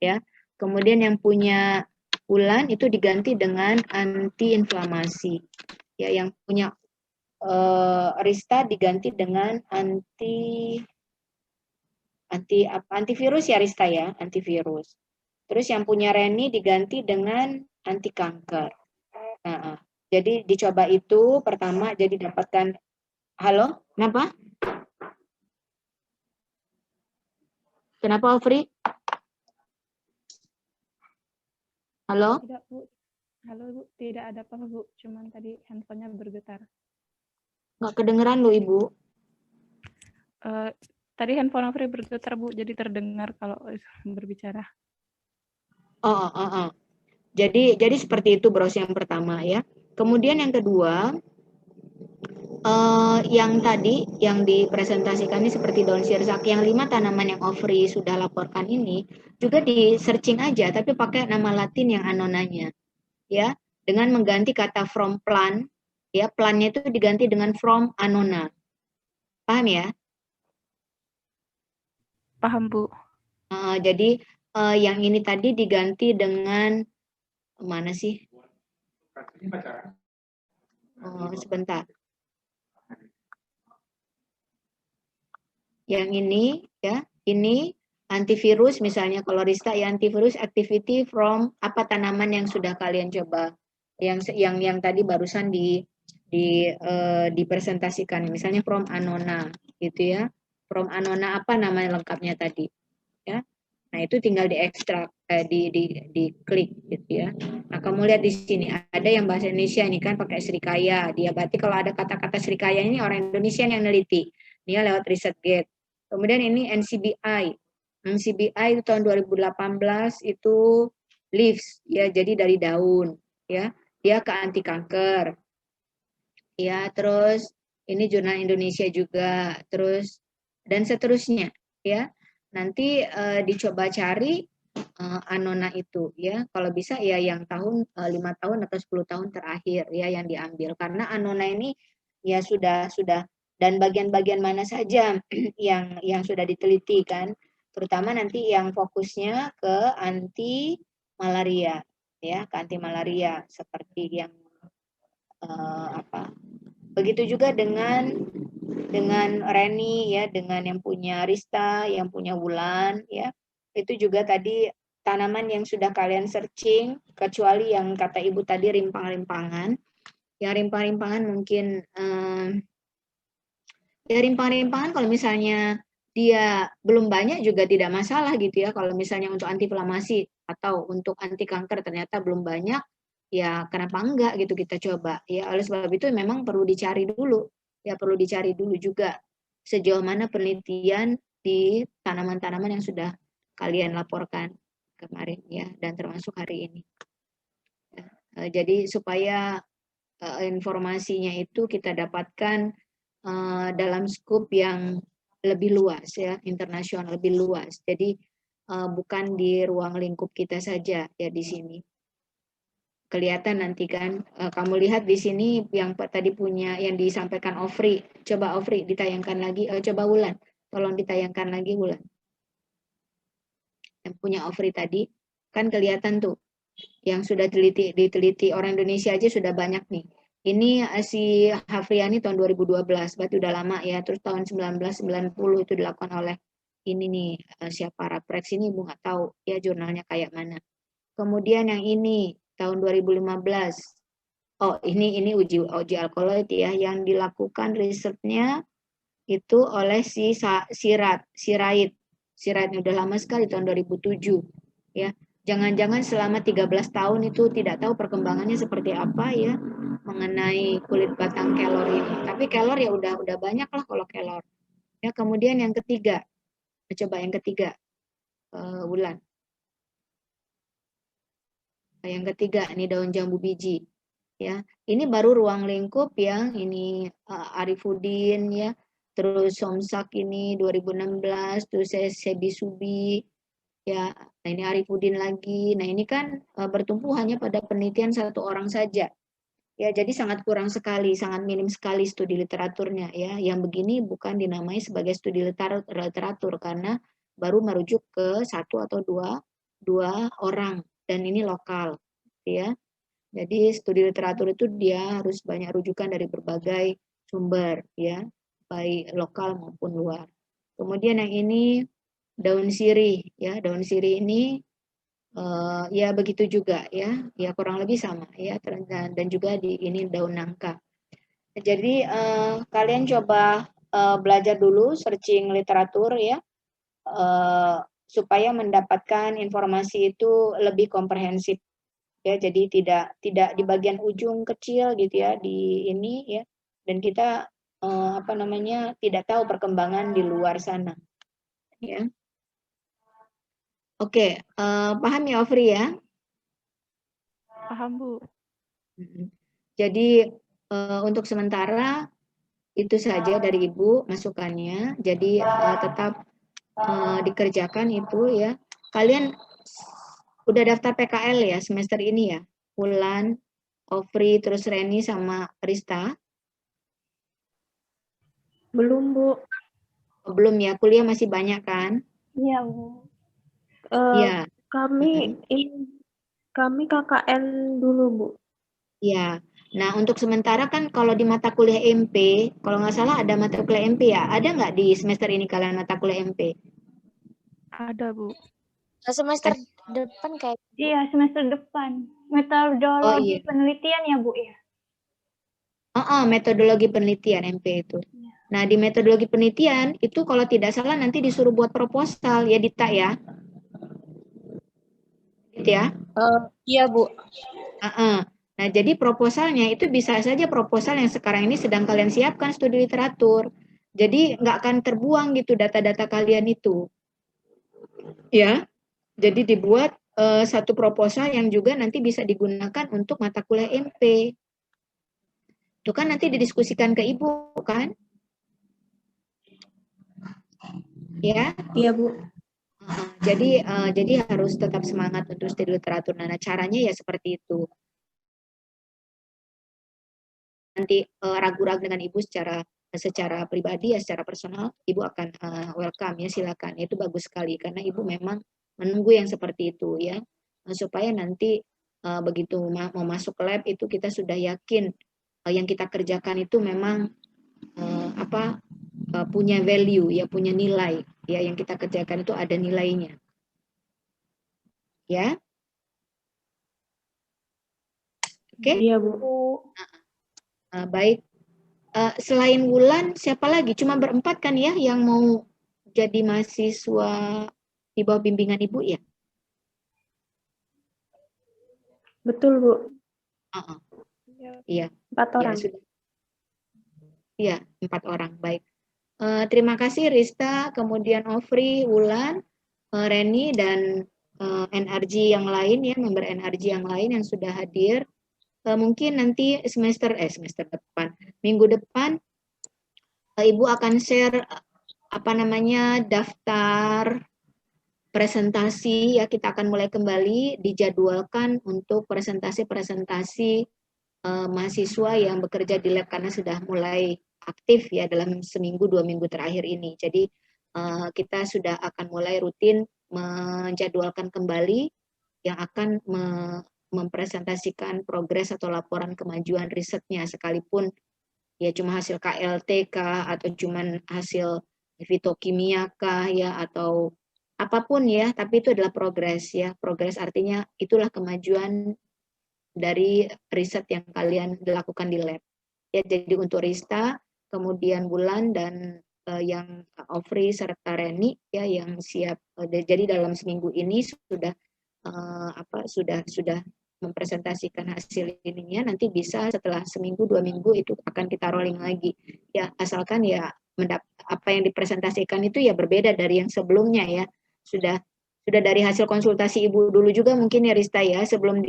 ya. Kemudian yang punya Wulan itu diganti dengan anti inflamasi, ya. Yang punya Rista diganti dengan antivirus ya Rista ya, antivirus. Terus yang punya Reni diganti dengan anti kanker. Nah, jadi dicoba itu pertama jadi dapatkan. Halo, kenapa? Kenapa Ofri? Halo? Tidak Bu. Halo Bu, tidak ada apa Bu, cuman tadi handphonenya bergetar. Nggak kedengeran lu Ibu. Tadi handphone Ofri bergetar Bu, jadi terdengar kalau berbicara. Jadi seperti itu browsing yang pertama ya. Kemudian yang kedua, yang tadi yang dipresentasikan ini seperti daun sirsak, yang 5 tanaman yang Ofri sudah laporkan ini juga di searching aja, tapi pakai nama Latin yang anonanya, ya, dengan mengganti kata from plant ya plannya itu diganti dengan from Anona. Paham ya? Paham, Bu. Jadi yang ini tadi diganti dengan mana sih? Sebentar. Yang ini ya, ini antivirus misalnya kalau Rista ya antivirus activity from apa tanaman yang sudah kalian coba. Yang tadi barusan dipresentasikan misalnya from Anona gitu ya. From Anona apa nama lengkapnya tadi? Ya. Nah, itu tinggal diekstrak, diklik gitu ya. Nah, kamu lihat di sini ada yang bahasa Indonesia ini kan pakai Srikaya. Dia berarti kalau ada kata-kata Srikaya ini orang Indonesia yang neliti. Dia lewat ResearchGate. Kemudian ini NCBI. NCBI itu tahun 2018 itu leaves ya, jadi dari daun ya. Dia ke anti kanker. Ya, terus ini jurnal Indonesia juga, terus dan seterusnya ya. Nanti dicoba cari Anona itu ya. Kalau bisa ya yang tahun 5 tahun atau 10 tahun terakhir ya yang diambil karena Anona ini ya sudah dan bagian-bagian mana saja yang sudah diteliti kan. Terutama nanti yang fokusnya ke anti malaria ya, ke anti malaria seperti yang begitu juga dengan Reni ya, dengan yang punya Rista, yang punya Wulan ya. Itu juga tadi tanaman yang sudah kalian searching, kecuali yang kata Ibu tadi rimpang-rimpangan. Ya rimpang-rimpangan mungkin ya rimpang-rimpangan kalau misalnya dia belum banyak juga tidak masalah gitu ya. Kalau misalnya untuk anti-inflamasi atau untuk anti kanker ternyata belum banyak, ya kenapa enggak gitu kita coba. Ya oleh sebab itu memang perlu dicari dulu. Ya perlu dicari dulu juga sejauh mana penelitian di tanaman-tanaman yang sudah kalian laporkan kemarin ya dan termasuk hari ini. Jadi supaya informasinya itu kita dapatkan dalam skup yang lebih luas ya, internasional lebih luas. Jadi bukan di ruang lingkup kita saja ya di sini. Kelihatan nanti kan, kamu lihat di sini yang tadi punya yang disampaikan Ofri. Coba Ofri ditayangkan lagi, coba Wulan, tolong ditayangkan lagi Wulan. Yang punya Ofri tadi, kan kelihatan tuh, yang sudah diteliti orang Indonesia aja sudah banyak nih. Ini si Hafriani tahun 2012, berarti udah lama ya. Terus tahun 1990 itu dilakukan oleh ini nih siapa Raprex ini Ibu nggak tahu ya jurnalnya kayak mana. Kemudian yang ini tahun 2015. Oh, ini uji alkaloid ya yang dilakukan risetnya itu oleh si Sirait. Sirait udah lama sekali tahun 2007 ya. Jangan-jangan selama 13 tahun itu tidak tahu perkembangannya seperti apa ya mengenai kulit batang kelor ini. Tapi kelor ya udah banyak lah kalau kelor. Ya, kemudian yang ketiga. Coba yang ketiga. Wulan. Yang ketiga ini daun jambu biji. Ya, ini baru ruang lingkup yang ini Arifudin ya. Terus Somsak ini 2016, terus Sebi Subi ya. Nah, ini Arifudin lagi. Nah, ini kan bertumpu hanya pada penelitian satu orang saja. Ya, jadi sangat kurang sekali, sangat minim sekali studi literaturnya ya. Yang begini bukan dinamai sebagai studi literatur karena baru merujuk ke satu atau dua orang dan ini lokal ya. Jadi studi literatur itu dia harus banyak rujukan dari berbagai sumber ya, baik lokal maupun luar. Kemudian yang ini daun sirih ya, daun sirih ini ya begitu juga ya kurang lebih sama ya dan juga di ini daun nangka. Jadi kalian coba belajar dulu searching literatur ya supaya mendapatkan informasi itu lebih komprehensif ya. Jadi tidak di bagian ujung kecil gitu ya di ini ya dan kita tidak tahu perkembangan di luar sana ya. Oke, paham ya Ofri ya? Paham, Bu. Jadi untuk sementara itu saja dari Ibu masukannya. Jadi tetap dikerjakan itu ya. Kalian udah daftar PKL ya semester ini ya? Wulan, Ofri, terus Reni sama Rista? Belum, Bu. Oh, belum ya, kuliah masih banyak kan? Iya, Bu. Iya. Kami KKN dulu, Bu. Iya. Nah, untuk sementara kan kalau di mata kuliah MP, kalau nggak salah ada mata kuliah MP ya. Ada nggak di semester ini kalian mata kuliah MP? Ada, Bu. Semester depan kayak Iya, semester depan. Oh Metodologi iya. penelitian ya, Bu ya? Metodologi penelitian MP itu. Nah, di metodologi penelitian itu kalau tidak salah nanti disuruh buat proposal ya, Dita ya. Gitu ya. iya, Bu. Nah, jadi proposalnya itu bisa saja proposal yang sekarang ini sedang kalian siapkan studi literatur. Jadi nggak akan terbuang gitu data-data kalian itu. Ya, jadi dibuat satu proposal yang juga nanti bisa digunakan untuk mata kuliah MP. Itu kan nanti didiskusikan ke Ibu kan? Ya. Iya, Bu. Jadi harus tetap semangat untuk studi literatur. Nah, caranya ya seperti itu. Nanti ragu-ragu dengan Ibu secara pribadi ya, secara personal, Ibu akan welcome ya, silakan. Itu bagus sekali karena Ibu memang menunggu yang seperti itu ya, supaya nanti begitu mau masuk lab itu kita sudah yakin yang kita kerjakan itu memang punya value ya, punya nilai ya, yang kita kerjakan itu ada nilainya. Ya. Oke? Iya, Bu. Baik. Selain Wulan, siapa lagi? Cuma berempat kan ya yang mau jadi mahasiswa di bawah bimbingan Ibu ya? Betul, Bu. Iya. 4 orang. Ya, sudah. Iya, 4 orang. Baik. Terima kasih Rista, kemudian Ofri, Wulan, Reni, dan NRG yang lain ya, member NRG yang lain yang sudah hadir. Mungkin nanti semester depan, minggu depan Ibu akan share daftar presentasi ya, kita akan mulai kembali dijadwalkan untuk presentasi mahasiswa yang bekerja di lab karena sudah mulai aktif ya dalam seminggu 2 minggu terakhir ini. Jadi kita sudah akan mulai rutin menjadwalkan kembali yang akan mempresentasikan progres atau laporan kemajuan risetnya, sekalipun ya cuma hasil KLT kah, atau cuman hasil fitokimia kah ya, atau apapun ya, tapi itu adalah progres ya. Progres artinya itulah kemajuan dari riset yang kalian lakukan di lab. Ya, jadi untuk Rista, kemudian Bulan, dan yang Ofri serta Reni ya yang siap. Jadi dalam seminggu ini sudah sudah mempresentasikan hasil ininya, nanti bisa setelah seminggu 2 minggu itu akan kita rolling lagi ya, asalkan ya apa yang dipresentasikan itu ya berbeda dari yang sebelumnya ya, sudah dari hasil konsultasi Ibu dulu juga mungkin ya Rista ya, sebelum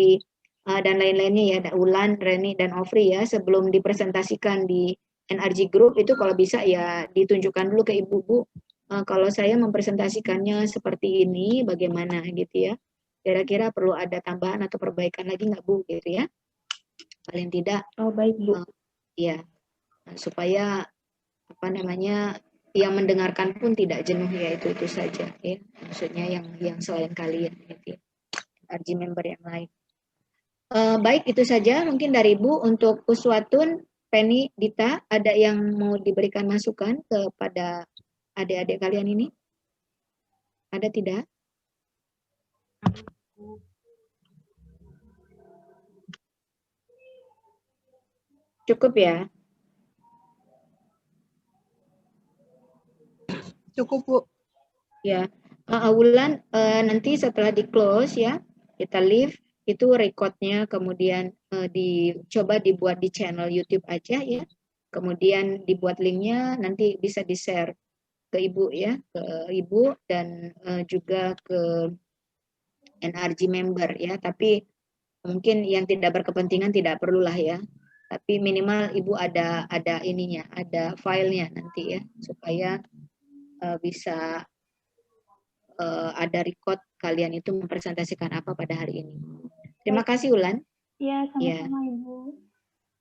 dan lain-lainnya ya, Ulan, Reni, dan Ofri ya, sebelum dipresentasikan di NRG Group itu kalau bisa ya ditunjukkan dulu ke Ibu, Bu, kalau saya mempresentasikannya seperti ini bagaimana gitu ya. Kira-kira perlu ada tambahan atau perbaikan lagi nggak Bu gitu ya? Paling tidak. Oh, baik, Bu. Ya, supaya yang mendengarkan pun tidak jenuh ya, itu saja ya. Maksudnya yang selain kalian gitu ya. RG member yang lain. Baik, itu saja mungkin dari Ibu. Untuk Uswatun, Penny, Dita, ada yang mau diberikan masukan kepada adik-adik kalian ini? Ada tidak? Cukup ya? Cukup, Bu. Ya, Wulan, nanti setelah di close ya, kita leave, itu recordnya kemudian dicoba dibuat di channel YouTube aja ya, kemudian dibuat linknya, nanti bisa di-share ke Ibu ya, ke Ibu dan juga ke NRG member ya, tapi mungkin yang tidak berkepentingan tidak perlulah ya, tapi minimal Ibu ada ininya, ada filenya nanti ya, supaya bisa ada record kalian itu mempresentasikan apa pada hari ini. Terima kasih Ulan. Iya, sama-sama Ibu.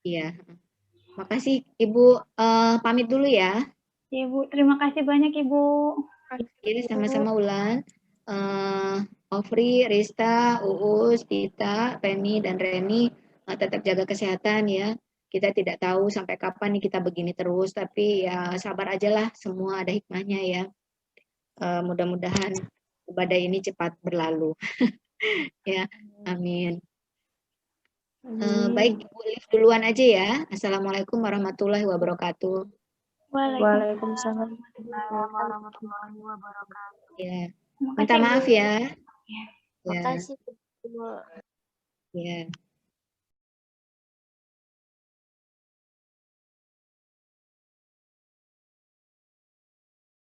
Iya. Makasih Ibu, pamit dulu ya. Ya, Bu. Terima kasih banyak, Ibu. Iya, sama-sama Ulan. Ofri, Rista, Uus, Tita, Femi, dan Reni tetap jaga kesehatan ya. Kita tidak tahu sampai kapan nih kita begini terus, tapi ya sabar aja lah, semua ada hikmahnya ya. Mudah-mudahan badai ini cepat berlalu. Ya, amin. Baik, Ibu live duluan aja ya. Assalamualaikum warahmatullahi wabarakatuh. Waalaikumsalam. Warahmatullahi wabarakatuh. Ya, Terima minta kasih, maaf Bu. ya. Ya, Makasih, Bu. ya.